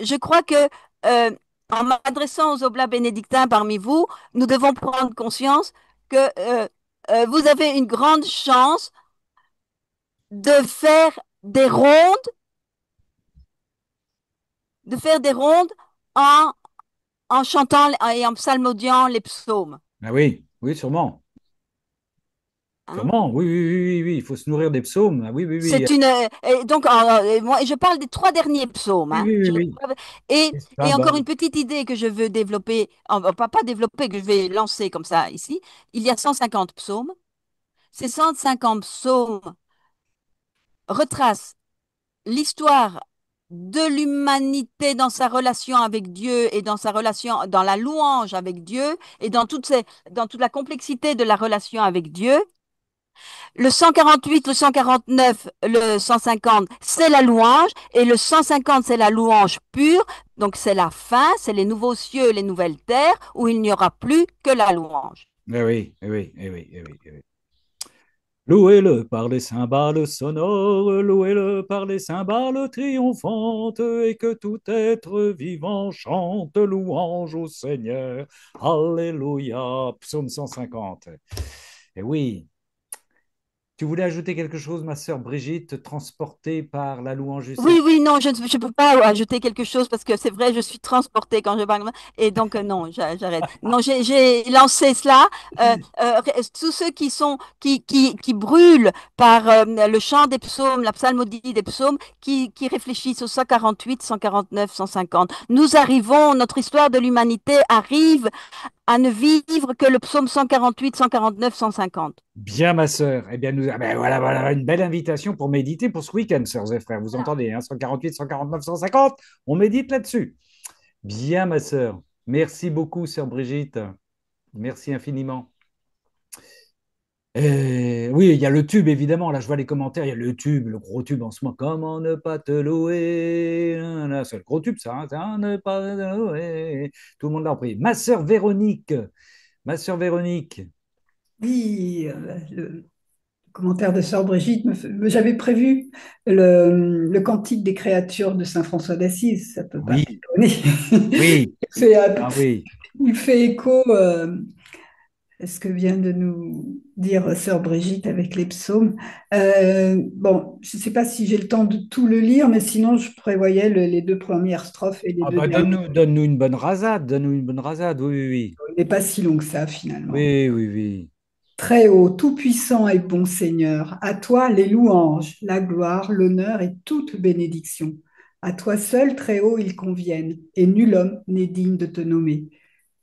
je crois que euh, en m'adressant aux oblats bénédictins parmi vous, nous devons prendre conscience que vous avez une grande chance de faire des rondes, de faire des rondes en, en chantant et en psalmodiant les psaumes. Ah oui, oui, sûrement. Hein. Sûrement, oui, oui, oui, oui, oui, il faut se nourrir des psaumes. Ah oui, oui, oui. C'est une et donc moi je parle des trois derniers psaumes, Oui, hein. oui, oui, oui. Et, Et ça, et bah, encore une petite idée que je veux développer, pas développer, que je vais lancer comme ça ici. Il y a 150 psaumes. Ces 150 psaumes retracent l'histoire de l'humanité dans sa relation avec Dieu et dans sa relation, dans la louange avec Dieu et dans toute la complexité de la relation avec Dieu. Le 148, le 149, le 150, c'est la louange. Et le 150, c'est la louange pure. Donc c'est la fin, c'est les nouveaux cieux, les nouvelles terres, où il n'y aura plus que la louange. eh oui, eh oui, eh oui, eh oui, eh oui. Louez-le par les cymbales sonores, louez-le par les cymbales triomphantes, et que tout être vivant chante louange au Seigneur. Alléluia. Psaume 150. Et oui, tu voulais ajouter quelque chose, ma sœur Brigitte, transportée par la louange du Seigneur? Oui, oui, non, je peux pas ajouter quelque chose parce que c'est vrai, je suis transportée quand je parle. Et donc, non, j'arrête. Non, j'ai lancé cela. Tous ceux qui brûlent par le chant des psaumes, la psalmodie des psaumes, qui réfléchissent au 148, 149, 150. Nous arrivons, notre histoire de l'humanité arrive à ne vivre que le psaume 148, 149, 150. Bien, ma sœur. Eh bien, voilà une belle invitation pour méditer pour ce week-end, sœurs et frères. Vous Voilà. entendez, hein, 148, 149, 150. On médite là-dessus. Bien, ma sœur. Merci beaucoup, sœur Brigitte. Merci infiniment. Oui, il y a le tube, évidemment. Là, je vois les commentaires. Il y a le tube, le gros tube en ce moment. Comment ne pas te louer? Là, c'est le gros tube, ça. Hein. Comment ne pas te louer. Tout le monde l'a pris. Ma sœur Véronique. Ma sœur Véronique. Oui, le commentaire de Sœur Brigitte, j'avais prévu le cantique des créatures de Saint François d'Assise, ça peut pas Oui, t'étonner. oui. Il fait, Ah oui. il fait écho à ce que vient de nous dire Sœur Brigitte avec les psaumes. Bon, je ne sais pas si j'ai le temps de tout le lire, mais sinon je prévoyais les deux premières strophes et les Ah deux bah dernières. donne-nous une bonne rasade. Donne-nous une bonne rasade. Oui, oui, Il n'est pas si long que ça finalement. oui. Oui, oui, oui. Très haut, tout-puissant et bon Seigneur, à toi les louanges, la gloire, l'honneur et toute bénédiction. À toi seul, très haut, ils conviennent, et nul homme n'est digne de te nommer.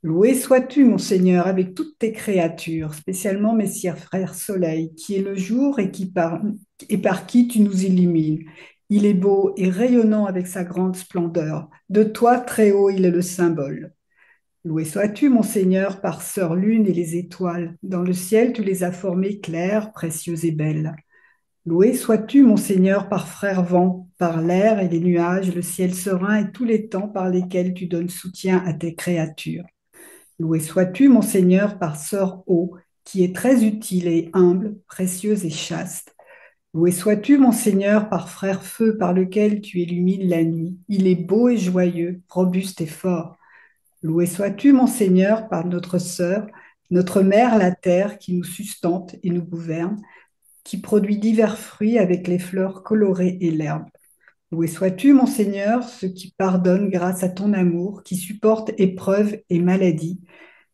Loué sois-tu, mon Seigneur, avec toutes tes créatures, spécialement mes sires frères soleil, qui est le jour et par qui tu nous illumines. Il est beau et rayonnant avec sa grande splendeur. De toi, très haut, il est le symbole. Loué sois-tu, mon Seigneur, par sœur lune et les étoiles. Dans le ciel, tu les as formées claires, précieuses et belles. Loué sois-tu, mon Seigneur, par frère vent, par l'air et les nuages, le ciel serein et tous les temps par lesquels tu donnes soutien à tes créatures. Loué sois-tu, mon Seigneur, par sœur eau, qui est très utile et humble, précieuse et chaste. Loué sois-tu, mon Seigneur, par frère feu, par lequel tu illumines la nuit. Il est beau et joyeux, robuste et fort. Loué sois-tu, mon Seigneur, par notre sœur, notre mère, la terre, qui nous sustente et nous gouverne, qui produit divers fruits avec les fleurs colorées et l'herbe. Loué sois-tu, mon Seigneur, ce qui pardonne grâce à ton amour, qui supporte épreuves et maladies.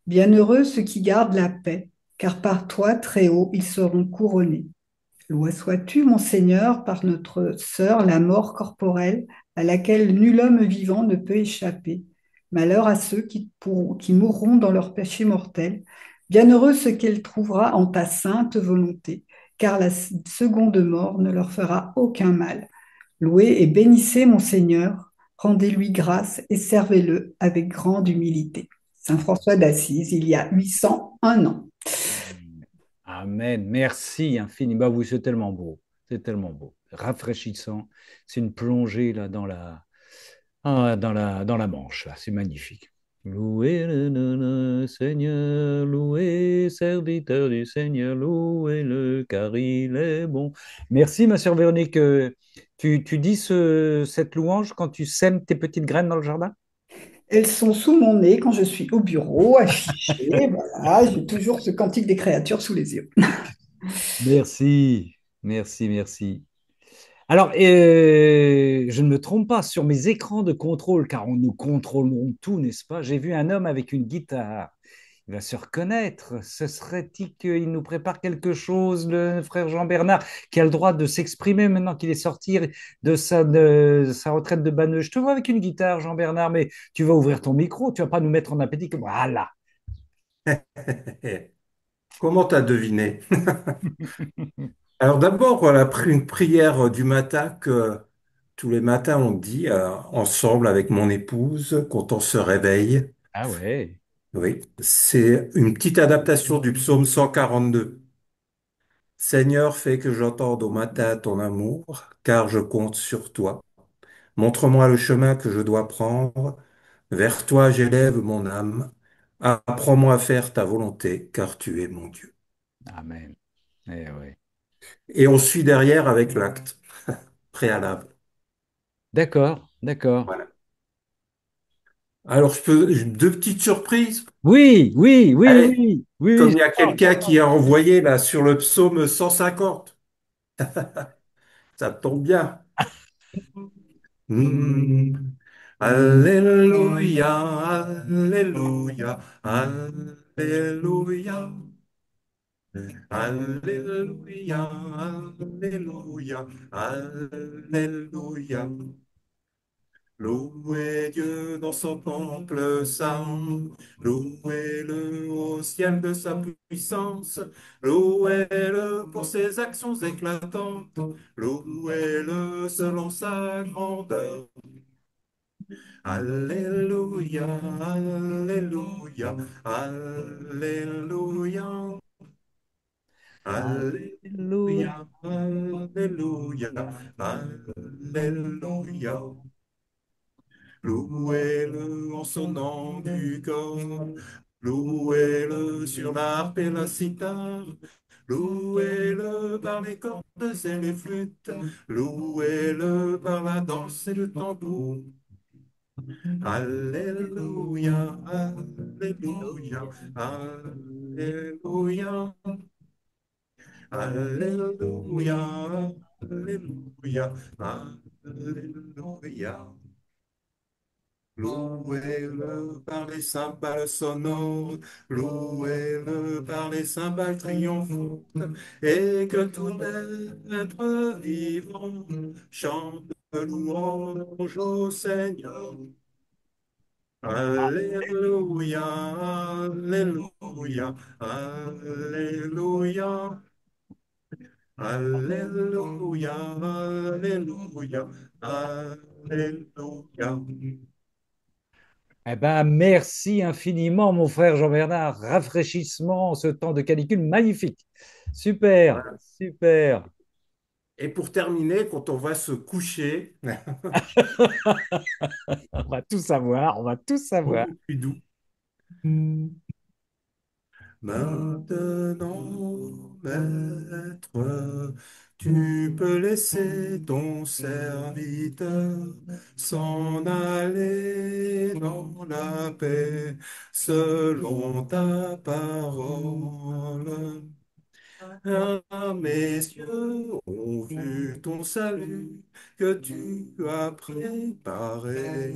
Bienheureux ceux qui gardent la paix, car par toi, très haut, ils seront couronnés. Loué sois-tu, mon Seigneur, par notre sœur, la mort corporelle, à laquelle nul homme vivant ne peut échapper. Malheur à ceux qui mourront dans leur péché mortel. Bienheureux ceux qu'elle trouvera en ta sainte volonté, car la seconde mort ne leur fera aucun mal. Louez et bénissez mon Seigneur, rendez-lui grâce et servez-le avec grande humilité. Saint François d'Assise, il y a 801 ans. Amen. Merci infiniment. Bah oui, c'est tellement beau. C'est tellement beau. Rafraîchissant. C'est une plongée là dans la Manche. Là. C'est magnifique. Louez le Seigneur, louez, serviteur du Seigneur, louez-le, car il est bon. Merci, ma sœur Véronique. Tu dis cette louange quand tu sèmes tes petites graines dans le jardin? Elles sont sous mon nez quand je suis au bureau, affichées. Voilà, j'ai toujours ce cantique des créatures sous les yeux. Merci, merci, merci. Alors, je ne me trompe pas, sur mes écrans de contrôle, car nous contrôlons tout, n'est-ce pas? J'ai vu un homme avec une guitare. Il va se reconnaître. Ce serait-il qu'il nous prépare quelque chose, le frère Jean-Bernard, qui a le droit de s'exprimer maintenant qu'il est sorti de sa retraite de banneux. Je te vois avec une guitare, Jean-Bernard, mais tu vas ouvrir ton micro, tu vas pas nous mettre en appétit. Voilà. Comment t'as deviné? Alors d'abord, on a pris une prière du matin que tous les matins on dit ensemble avec mon épouse quand on se réveille. Ah ouais. Oui, c'est une petite adaptation du psaume 142. Seigneur, fais que j'entende au matin ton amour, car je compte sur toi. Montre-moi le chemin que je dois prendre. Vers toi j'élève mon âme. Apprends-moi à faire ta volonté, car tu es mon Dieu. Amen. Eh ouais. Et on suit derrière avec l'acte préalable. D'accord, d'accord. Voilà. Alors, deux petites surprises. Oui, oui, oui, Allez, oui, oui, comme oui, il y a quelqu'un qui a envoyé là sur le psaume 150, ça tombe bien. Hmm. Alléluia, Alléluia, Alléluia, Alléluia, Alléluia, Alléluia. Louez Dieu dans son temple saint, louez-le au ciel de sa puissance, louez-le pour ses actions éclatantes, louez-le selon sa grandeur. Alléluia, Alléluia, Alléluia, Alléluia. Alléluia, Alléluia, Alléluia. Louez-le en son nom du corps, louez-le sur l'harpe et la cithare, louez-le par les cordes et les flûtes, louez-le par la danse et le tambour. Alléluia, Alléluia, Alléluia, Alléluia, Alléluia, Alléluia. Louez-le par les cymbales sonores, louez-le par les cymbales triomphantes, et que tout être vivant chante louange au Seigneur. Alléluia, Alléluia, Alléluia, Alléluia, Alléluia, Alléluia. Eh ben, merci infiniment, mon frère Jean-Bernard. Rafraîchissement, ce temps de canicule magnifique. Super, Voilà. super. Et pour terminer, quand on va se coucher, On va tout savoir, on va tout savoir. beaucoup plus doux. Maintenant, maître, tu peux laisser ton serviteur s'en aller dans la paix selon ta parole. Ah, mes yeux ont vu ton salut que tu as préparé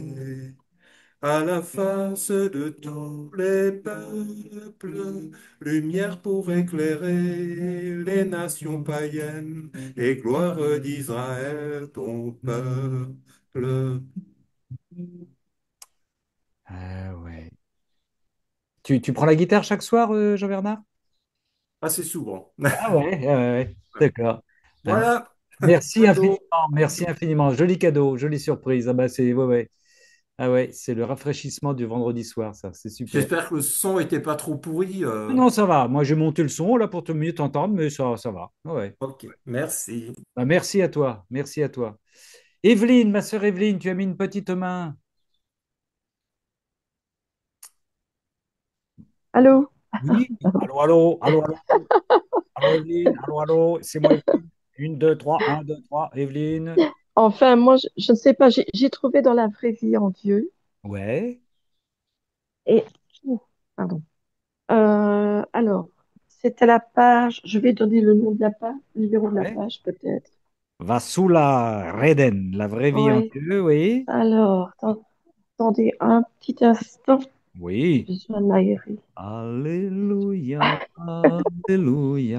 à la face de tous les peuples, lumière pour éclairer les nations païennes et gloire d'Israël, ton peuple. Ah ouais. Tu prends la guitare chaque soir, Jean-Bernard? Assez souvent. Ah ouais, ouais, ouais. D'accord. Ah, Voilà, merci cadeau. infiniment, merci infiniment. Joli cadeau, jolie surprise. Ah bah c'est ouais, ouais. Ah ouais, c'est le rafraîchissement du vendredi soir, ça, c'est super. J'espère que le son était pas trop pourri. Non, ça va. Moi, j'ai monté le son là pour te mieux t'entendre, mais ça va. Ouais. Ok, merci. Bah, merci à toi, merci à toi. Evelyne, ma sœur Evelyne, tu as mis une petite main. Allô? Oui, allô, allô, allô, allô, allô, Evelyne, allô, allô, c'est moi, Evelyne. Une, deux, trois, un, deux, trois, Evelyne. Enfin, moi, je ne sais pas, j'ai trouvé dans la vraie vie en Dieu. Ouais, Et, ouh, pardon. Alors, c'était la page, je vais donner le nom de la page, le numéro de la ouais. page peut-être. Vasula Reden, la vraie vie en Oui. Dieu, oui. Alors, attendez un petit instant, j'ai Oui. besoin de m'aérer. Alléluia, Alléluia,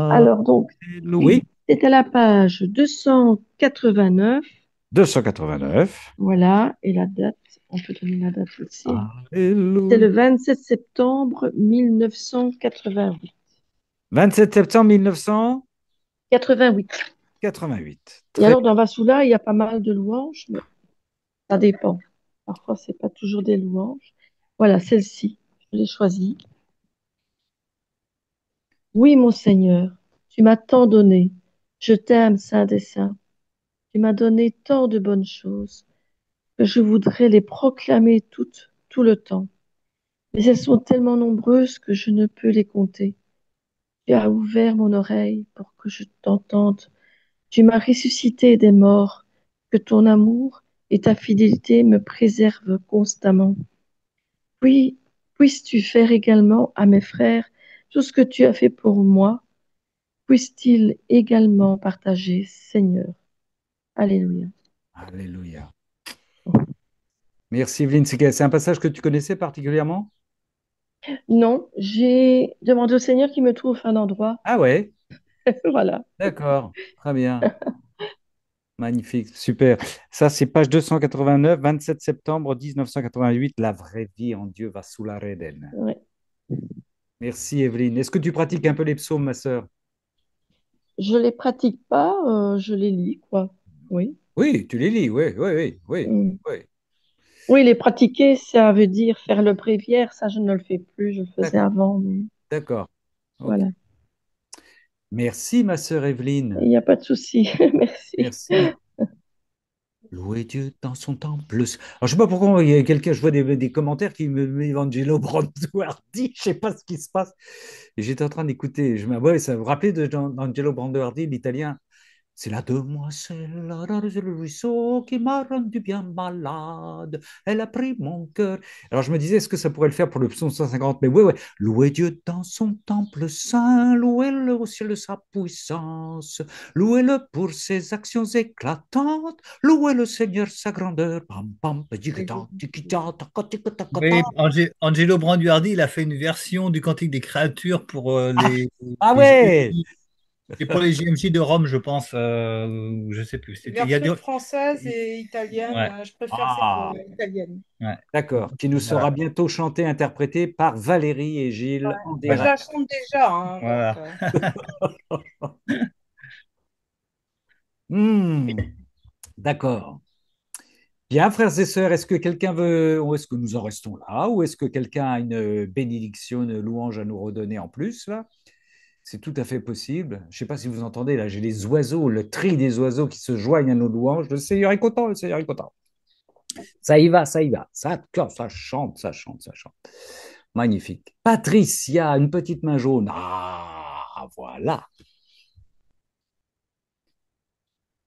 Alors, donc, Alléluia. oui, Oui, c'était la page 289. 289. Voilà, et la date, on peut donner la date aussi. C'est le Alléluia. 27 septembre 1988. 27 septembre 1988. 88. Et Très alors, dans Vassoula, il y a pas mal de louanges, mais ça dépend. Parfois, c'est pas toujours des louanges. Voilà, celle-ci, je l'ai choisie. Oui, mon Seigneur, tu m'as tant donné. Je t'aime, Saint des Saints. Tu m'as donné tant de bonnes choses que je voudrais les proclamer toutes, tout le temps. Mais elles sont tellement nombreuses que je ne peux les compter. Tu as ouvert mon oreille pour que je t'entende. Tu m'as ressuscité des morts, que ton amour et ta fidélité me préservent constamment. Puis, puisses-tu faire également à mes frères tout ce que tu as fait pour moi, puissent-ils également partager, Seigneur. Alléluia. Alléluia. Merci Evelyne. C'est un passage que tu connaissais particulièrement? Non, j'ai demandé au Seigneur qu'il me trouve un endroit. Ah ouais, Voilà. d'accord. Très bien. Magnifique, super. Ça, c'est page 289, 27 septembre 1988. La vraie vie en Dieu va sous la Reden. Ouais. Merci, Evelyne. Est-ce que tu pratiques un peu les psaumes, ma sœur? Je les pratique pas, je les lis, quoi. Oui. Oui, tu les lis, oui, oui, oui, oui, Mm. oui. Oui, les pratiquer, ça veut dire faire le bréviaire. Ça, je ne le fais plus. Je le faisais D'accord, avant, mais d'accord. Ok. voilà. Merci, ma sœur Evelyne. Il n'y a pas de souci. Merci. Merci. Louez Dieu dans son temple. Alors, je sais pas pourquoi il y a quelqu'un, je vois des commentaires qui me met Evangelo Branduardi, je sais pas ce qui se passe. Et j'étais en train d'écouter, ouais, ça vous rappelez d'Angelo Branduardi, l'italien? C'est la demoiselle dans le ruisseau qui m'a rendu bien malade. Elle a pris mon cœur. Alors je me disais, est-ce que ça pourrait le faire pour le psaume 150? Mais oui, ouais. Louez Dieu dans son temple saint, louez-le au ciel de sa puissance, louez-le pour ses actions éclatantes, louez le Seigneur sa grandeur. Pam, pam, tikita, tikita, taka, tika, taka, taka. Oui, Angelo Branduardi, il a fait une version du Cantique des créatures pour Ah, ah les ouais, JMJ, et pour les JMJ de Rome, je pense. Ou je sais plus. Il y a Version française et italienne, ouais, je préfère cette ah, italienne. ouais, d'accord, qui nous sera voilà, bientôt chanté, interprété par Valérie et Ouais. Gilles en Moi, je direct. la chante déjà, hein, donc, voilà. Hmm, d'accord. Bien, frères et sœurs, est-ce que quelqu'un veut, ou est-ce que nous en restons là, ou est-ce que quelqu'un a une bénédiction, une louange à nous redonner en plus, là? C'est tout à fait possible. Je ne sais pas si vous entendez, là, j'ai les oiseaux, le tri des oiseaux qui se joignent à nos louanges. Le Seigneur est content, le Seigneur est content. Ça y va, ça y va. Ça chante, ça chante, ça chante. Magnifique. Patricia, une petite main jaune. Ah, voilà.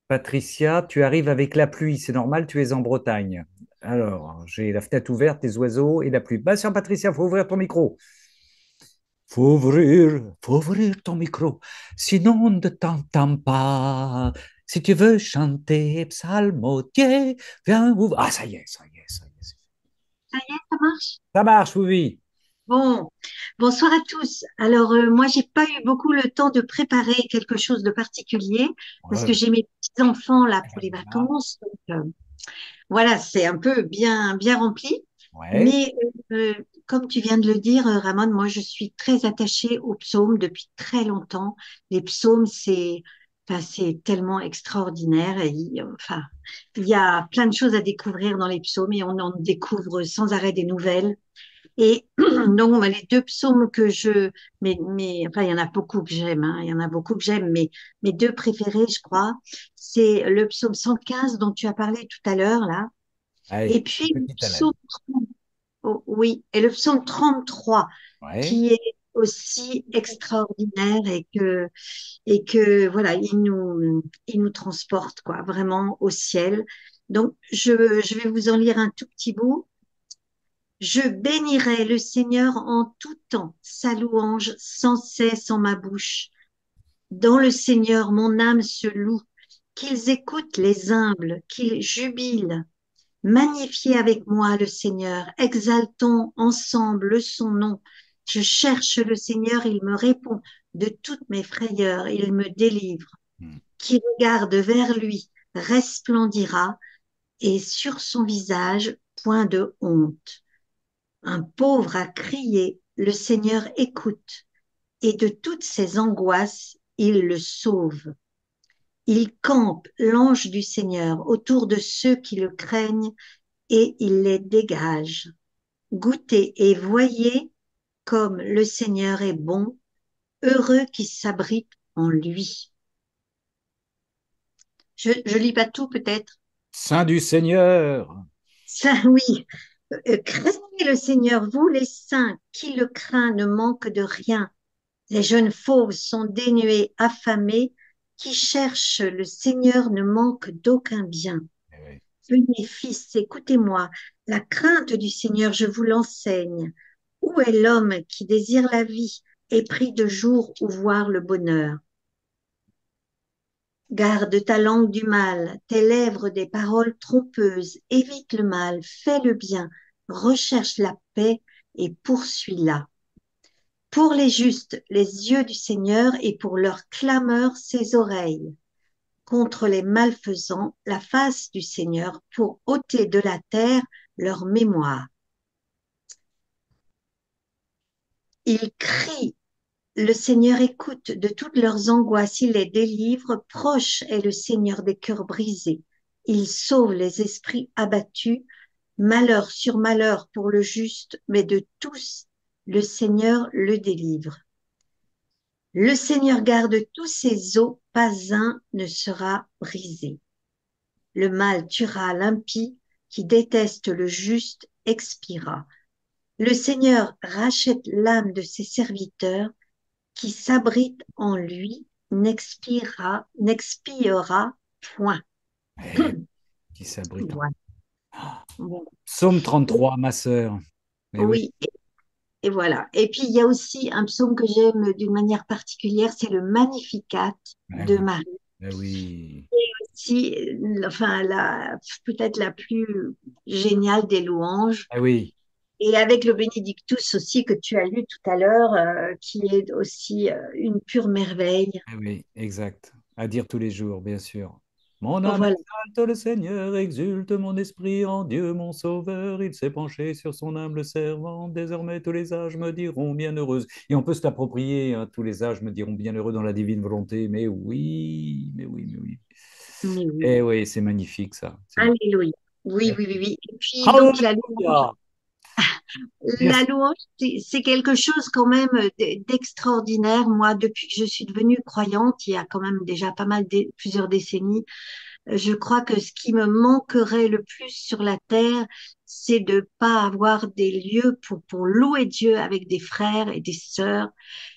Patricia, tu arrives avec la pluie, c'est normal, tu es en Bretagne. Alors, j'ai la fenêtre ouverte, les oiseaux et la pluie. Bah, tiens, Patricia, faut ouvrir ton micro. Faut ouvrir ton micro, sinon on ne t'entend pas. Si tu veux chanter psalmodier, viens ouvrir. Ah, ça y est, ça y est, ça y est. Ça y est, ça marche? Ça marche, oui, oui. Bon, bonsoir à tous. Alors, moi, j'ai pas eu beaucoup le temps de préparer quelque chose de particulier parce que Ouais, j'ai mes petits-enfants là pour les voilà. vacances. Donc, voilà, c'est un peu bien, bien rempli. Ouais. Mais comme tu viens de le dire, Ramon, moi, je suis très attachée aux psaumes depuis très longtemps. Les psaumes, enfin, c'est tellement extraordinaire. Enfin, il y a plein de choses à découvrir dans les psaumes et on en découvre sans arrêt des nouvelles. Et donc, bah, les deux psaumes enfin, il y en a beaucoup que j'aime, hein, il y en a beaucoup que j'aime, mais mes deux préférés, je crois, c'est le psaume 115 dont tu as parlé tout à l'heure, là, et Allez, puis le petite haleine. psaume 30, oh, oui, et le psaume 33, Ouais. qui est aussi extraordinaire et que, voilà, il nous transporte, quoi, vraiment au ciel. Donc, je vais vous en lire un tout petit bout. Je bénirai le Seigneur en tout temps, sa louange sans cesse en ma bouche. Dans le Seigneur, mon âme se loue, qu'ils écoutent les humbles, qu'ils jubilent. Magnifiez avec moi le Seigneur, exaltons ensemble son nom. Je cherche le Seigneur, il me répond. De toutes mes frayeurs, il me délivre. Hmm. Qui regarde vers lui resplendira, et sur son visage, point de honte. Un pauvre a crié, le Seigneur écoute, et de toutes ses angoisses, il le sauve. Il campe l'ange du Seigneur autour de ceux qui le craignent, et il les dégage. Goûtez et voyez comme le Seigneur est bon, heureux qui s'abrite en lui. Je lis pas tout peut-être. Saint du Seigneur. Ça, oui. Craignez le Seigneur, vous les saints, qui le craint ne manque de rien. Les jeunes fauves sont dénués, affamés, qui cherchent le Seigneur ne manquent d'aucun bien. Eh Venez, fils, écoutez-moi, la crainte du Seigneur, je vous l'enseigne. Où est l'homme qui désire la vie, épris de jour ou voir le bonheur? Garde ta langue du mal, tes lèvres des paroles trompeuses, évite le mal, fais le bien, recherche la paix et poursuis-la. Pour les justes, les yeux du Seigneur et pour leur clameur, ses oreilles. contre les malfaisants la face du Seigneur pour ôter de la terre leur mémoire. Ils crient, le Seigneur écoute de toutes leurs angoisses, il les délivre, proche est le Seigneur des cœurs brisés. Il sauve les esprits abattus, malheur sur malheur pour le juste, mais de tous, le Seigneur le délivre. Le Seigneur garde tous ses os, pas un ne sera brisé. Le mal tuera l'impie, qui déteste le juste expira. Le Seigneur rachète l'âme de ses serviteurs, qui s'abrite en lui, n'expiera point. Qui s'abrite. Voilà. Bon. Psaume 33, ma sœur. Mais oui. Oui, et voilà. Et puis, il y a aussi un psaume que j'aime d'une manière particulière, c'est le Magnificat de oui. Marie. Oui. Si, enfin, peut-être la plus géniale des louanges. Oui. Et avec le Benedictus aussi que tu as lu tout à l'heure, qui est aussi une pure merveille. Oui, exact. À dire tous les jours, bien sûr. Mon âme Voilà. exalte le Seigneur, exulte mon esprit en Dieu mon Sauveur. Il s'est penché sur son humble servant. Désormais, tous les âges me diront bienheureuse. Et on peut se l'approprier, hein, tous les âges me diront bienheureux dans la divine volonté. Mais oui, mais oui, mais oui. Mais oui. Eh oui, c'est magnifique ça. Alléluia. Oui, oui, oui, oui. Et puis, donc, Alléluia. la louange, c'est quelque chose quand même d'extraordinaire. Moi, depuis que je suis devenue croyante, il y a quand même déjà pas mal, plusieurs décennies, je crois que ce qui me manquerait le plus sur la terre, c'est de pas avoir des lieux pour louer Dieu avec des frères et des sœurs.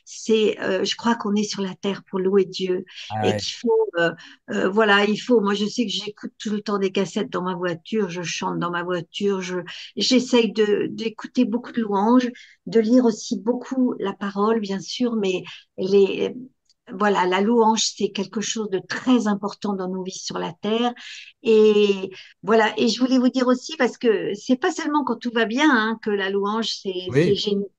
Je crois qu'on est sur la terre pour louer Dieu Ah et ouais. qu'il faut, voilà, il faut. Moi, je sais que j'écoute tout le temps des cassettes dans ma voiture, je chante dans ma voiture, j'essaye d'écouter beaucoup de louanges, de lire aussi beaucoup la parole, bien sûr, mais les voilà, la louange, c'est quelque chose de très important dans nos vies sur la terre. Et voilà, et je voulais vous dire aussi, parce que c'est pas seulement quand tout va bien, hein, que la louange, c'est Oui. génial.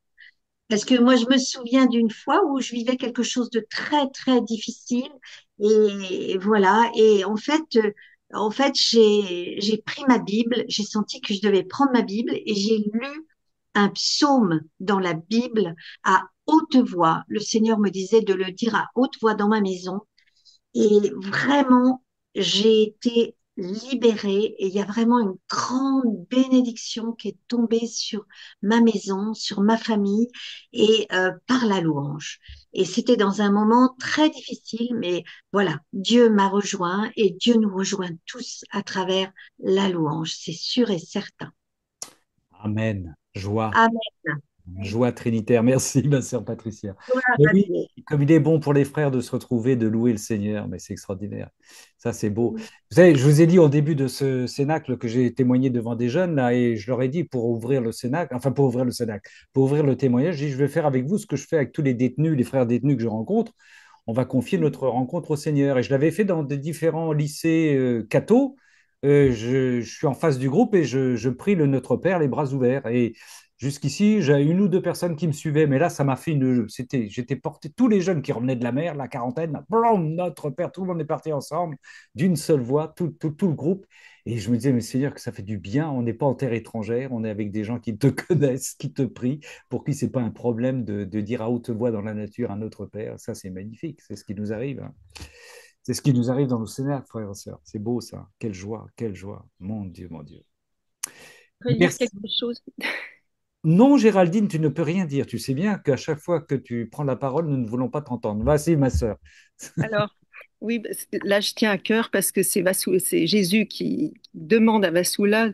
Parce que moi, je me souviens d'une fois où je vivais quelque chose de très, très difficile. Et voilà, et en fait, j'ai pris ma Bible, j'ai senti que je devais prendre ma Bible et j'ai lu un psaume dans la Bible à haute voix. Le Seigneur me disait de le dire à haute voix dans ma maison. Et vraiment, j'ai été libérée et il y a vraiment une grande bénédiction qui est tombée sur ma maison, sur ma famille et par la louange. Et c'était dans un moment très difficile, mais voilà, Dieu m'a rejoint et Dieu nous rejoint tous à travers la louange, c'est sûr et certain. Amen. Joie. Amen. Joie trinitaire. Merci, ma sœur Patricia. Gloire Mais à oui, Dieu. comme il est bon pour les frères de se retrouver, de louer le Seigneur, mais c'est extraordinaire. Ça, c'est beau. Vous savez, je vous ai dit au début de ce cénacle que j'ai témoigné devant des jeunes, là, et je leur ai dit pour ouvrir le cénacle, enfin pour ouvrir le cénacle, pour ouvrir le témoignage, j'ai dit, je vais faire avec vous ce que je fais avec tous les détenus, les frères détenus que je rencontre. On va confier notre rencontre au Seigneur. Et je l'avais fait dans des différents lycées cathos. Je suis en face du groupe et je prie le Notre Père les bras ouverts. Et jusqu'ici, j'ai une ou deux personnes qui me suivaient, mais là, ça m'a fait j'étais porté, tous les jeunes qui revenaient de la mer, la quarantaine, là, blam, Notre Père, tout le monde est parti ensemble, d'une seule voix, tout le groupe. Et je me disais, mais Seigneur, que ça fait du bien, on n'est pas en terre étrangère, on est avec des gens qui te connaissent, qui te prient, pour qui c'est pas un problème de dire à haute voix dans la nature un Notre Père. Ça, c'est magnifique, c'est ce qui nous arrive, hein. C'est ce qui nous arrive dans nos scénars, frères et sœurs. C'est beau, ça. Quelle joie, quelle joie. Mon Dieu, mon Dieu. Je voudrais dire Merci. quelque chose. Non, Géraldine, tu ne peux rien dire. Tu sais bien qu'à chaque fois que tu prends la parole, nous ne voulons pas t'entendre. Vas-y, ma sœur. Alors, oui, là, je tiens à cœur parce que c'est Jésus qui demande à Vassoula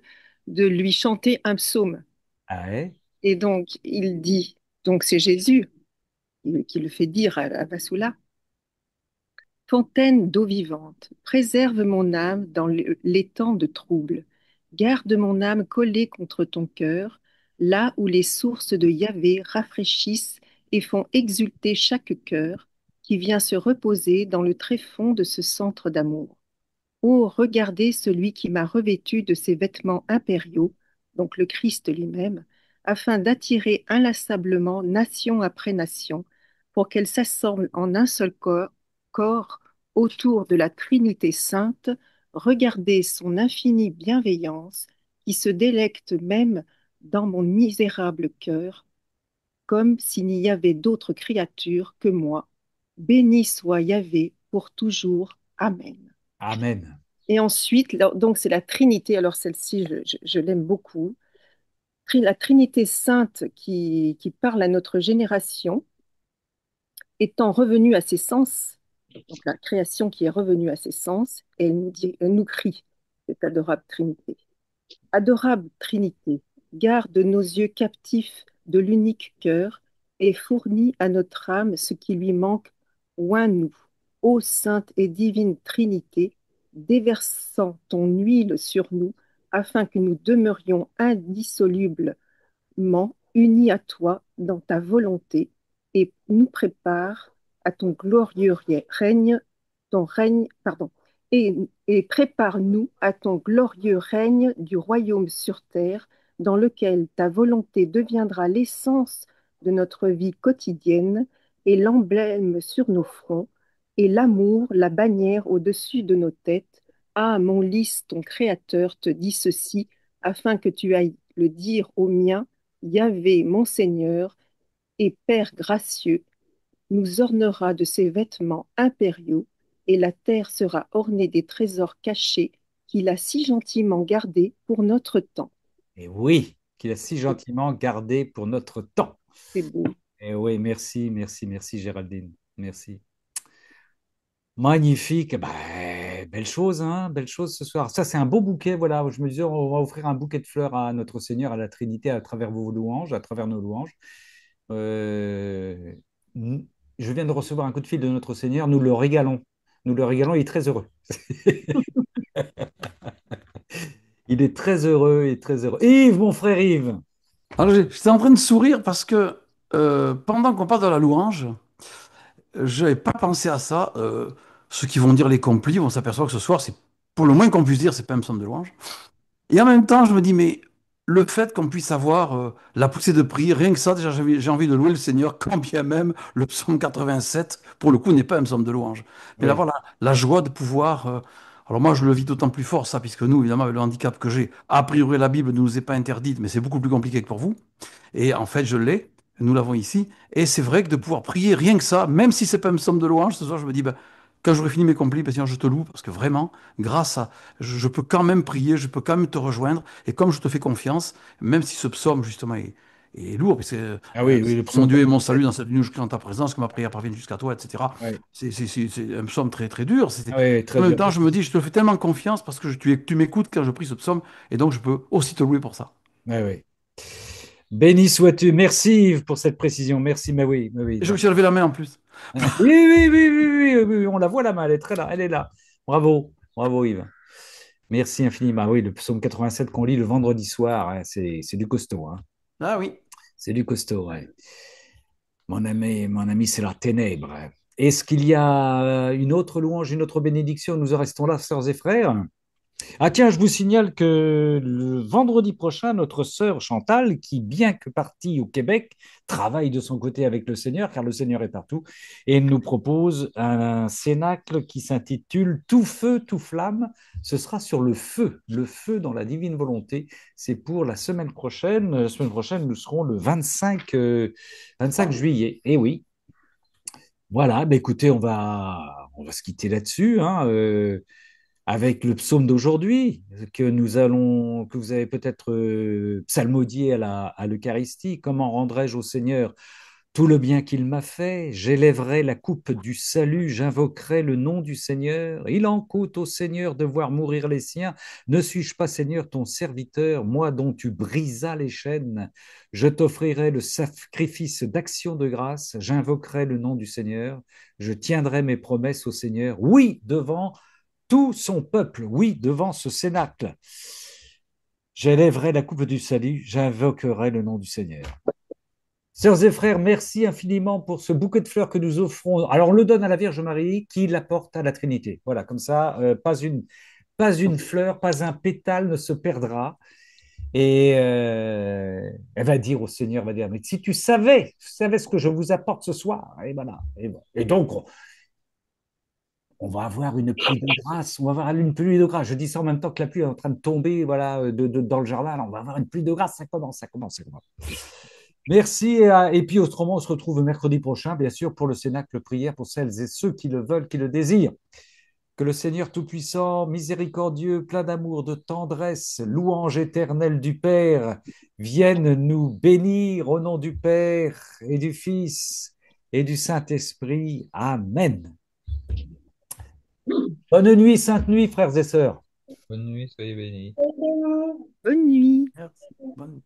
de lui chanter un psaume. Ah ouais? Et donc, il dit, donc c'est Jésus qui le fait dire à Vassoula, Fontaine d'eau vivante, préserve mon âme dans les temps de trouble. Garde mon âme collée contre ton cœur, là où les sources de Yahvé rafraîchissent et font exulter chaque cœur qui vient se reposer dans le tréfonds de ce centre d'amour. Oh, regardez celui qui m'a revêtu de ses vêtements impériaux, donc le Christ lui-même, afin d'attirer inlassablement nation après nation, pour qu'elle s'assemble en un seul corps autour de la Trinité sainte, regardez son infinie bienveillance qui se délecte même dans mon misérable cœur, comme s'il n'y avait d'autre créature que moi. Béni soit Yahvé pour toujours. Amen. Amen. Et ensuite, donc c'est la Trinité, alors celle-ci, je l'aime beaucoup. La Trinité sainte qui parle à notre génération, étant revenue à ses sens, donc la création qui est revenue à ses sens, et elle nous dit, elle nous crie, cette adorable Trinité. Adorable Trinité, garde nos yeux captifs de l'unique cœur et fournis à notre âme ce qui lui manque, oins-nous, ô sainte et divine Trinité, déversant ton huile sur nous, afin que nous demeurions indissolublement unis à toi dans ta volonté, et nous prépare à ton glorieux règne, ton règne, pardon, et prépare-nous à ton glorieux règne du royaume sur terre, dans lequel ta volonté deviendra l'essence de notre vie quotidienne et l'emblème sur nos fronts, et l'amour, la bannière au-dessus de nos têtes. Ah, mon lys, ton Créateur te dit ceci, afin que tu ailles le dire au mien, Yahvé, mon Seigneur, et Père gracieux, nous ornera de ses vêtements impériaux, et la terre sera ornée des trésors cachés qu'il a si gentiment gardés pour notre temps. Et oui, qu'il a si gentiment gardé pour notre temps. C'est beau. Et oui, merci, merci, merci Géraldine. Merci. Magnifique. Bah, belle chose, hein, belle chose ce soir. Ça, c'est un beau bouquet. Voilà, je me disais, on va offrir un bouquet de fleurs à notre Seigneur, à la Trinité, à travers vos louanges, à travers nos louanges. Euh, je viens de recevoir un coup de fil de notre Seigneur. Nous le régalons. Nous le régalons. Il est très heureux. Il est très heureux et très heureux. Yves, mon frère Yves. Alors, j'étais en train de sourire parce que pendant qu'on parle de la louange, je n'avais pas pensé à ça. Ceux qui vont dire les complis vont s'apercevoir que ce soir, c'est pour le moins qu'on puisse dire, c'est pas un psaume de louange. Et en même temps, je me dis, mais le fait qu'on puisse avoir la poussée de prière, rien que ça, déjà, j'ai envie de louer le Seigneur, quand bien même le psaume 87, pour le coup, n'est pas un psaume de louange. Mais Oui. d'avoir la joie de pouvoir. Alors moi, je le vis d'autant plus fort, ça, puisque nous, évidemment, avec le handicap que j'ai, a priori, la Bible ne nous est pas interdite, mais c'est beaucoup plus compliqué que pour vous. Et en fait, je l'ai, nous l'avons ici. Et c'est vrai que de pouvoir prier rien que ça, même si c'est pas une somme de louange, ce soir, je me dis, ben, quand j'aurai fini mes complis, ben, Seigneur, je te loue, parce que vraiment, grâce à, je peux quand même prier, je peux quand même te rejoindre. Et comme je te fais confiance, même si ce psaume, justement, est lourd, parce que Ah oui, oui, le mon psaume Dieu est mon 87. salut dans cette nuit où je crie en ta présence, que ma prière parvienne jusqu'à toi, etc. Oui, C'est un psaume très, très dur. ah oui, très En même dur. temps, je me dis, je te fais tellement confiance parce que tu m'écoutes quand je prie ce psaume, et donc je peux aussi te louer pour ça. Oui, oui. Béni sois-tu. Merci Yves pour cette précision. Merci, mais oui. Et je me suis levé la main en plus. Oui, oui, oui, oui, oui, oui, oui, on la voit la main, elle est très là, elle est là. Bravo, bravo Yves. Merci infiniment. Oui, le psaume 87 qu'on lit le vendredi soir, hein, c'est du costaud. Hein. Ah oui. C'est du costaud, ouais. Mon ami, c'est la ténèbre. Est-ce qu'il y a une autre louange, une autre bénédiction? Nous en restons là, sœurs et frères. Ah tiens, je vous signale que le vendredi prochain, notre sœur Chantal, qui bien que partie au Québec, travaille de son côté avec le Seigneur, car le Seigneur est partout, et nous propose un cénacle qui s'intitule Tout feu, tout flamme. Ce sera sur le feu dans la divine volonté. C'est pour la semaine prochaine. La semaine prochaine, nous serons le 25 juillet. Et oui, voilà, bah écoutez, on va se quitter là-dessus, hein, avec le psaume d'aujourd'hui, que vous avez peut-être psalmodié à l'Eucharistie. Comment rendrai-je au Seigneur tout le bien qu'il m'a fait? J'élèverai la coupe du salut, j'invoquerai le nom du Seigneur. Il en coûte au Seigneur de voir mourir les siens. Ne suis-je pas, Seigneur, ton serviteur, moi dont tu brisas les chaînes? Je t'offrirai le sacrifice d'action de grâce, j'invoquerai le nom du Seigneur, je tiendrai mes promesses au Seigneur. Oui, devant tout son peuple, oui, devant ce cénacle. J'élèverai la coupe du salut, j'invoquerai le nom du Seigneur. Sœurs et frères, merci infiniment pour ce bouquet de fleurs que nous offrons. Alors, on le donne à la Vierge Marie qui l'apporte à la Trinité. Voilà, comme ça, pas une fleur, pas un pétale ne se perdra. Et elle va dire au Seigneur, va dire, mais si tu savais ce que je vous apporte ce soir, et voilà. Et, bon. Et donc, on va avoir une pluie de grâce. On va avoir une pluie de grâce. Je dis ça en même temps que la pluie est en train de tomber voilà, dans le jardin. Là, on va avoir une pluie de grâce. Ça commence, ça commence, ça commence. Merci. Et puis, autrement, on se retrouve mercredi prochain, bien sûr, pour le Cénacle prière pour celles et ceux qui le veulent, qui le désirent. Que le Seigneur Tout-Puissant, miséricordieux, plein d'amour, de tendresse, louange éternelle du Père, vienne nous bénir au nom du Père et du Fils et du Saint-Esprit. Amen. Bonne nuit, sainte nuit, frères et sœurs. Bonne nuit, soyez bénis. Bonne nuit. Merci. Bonne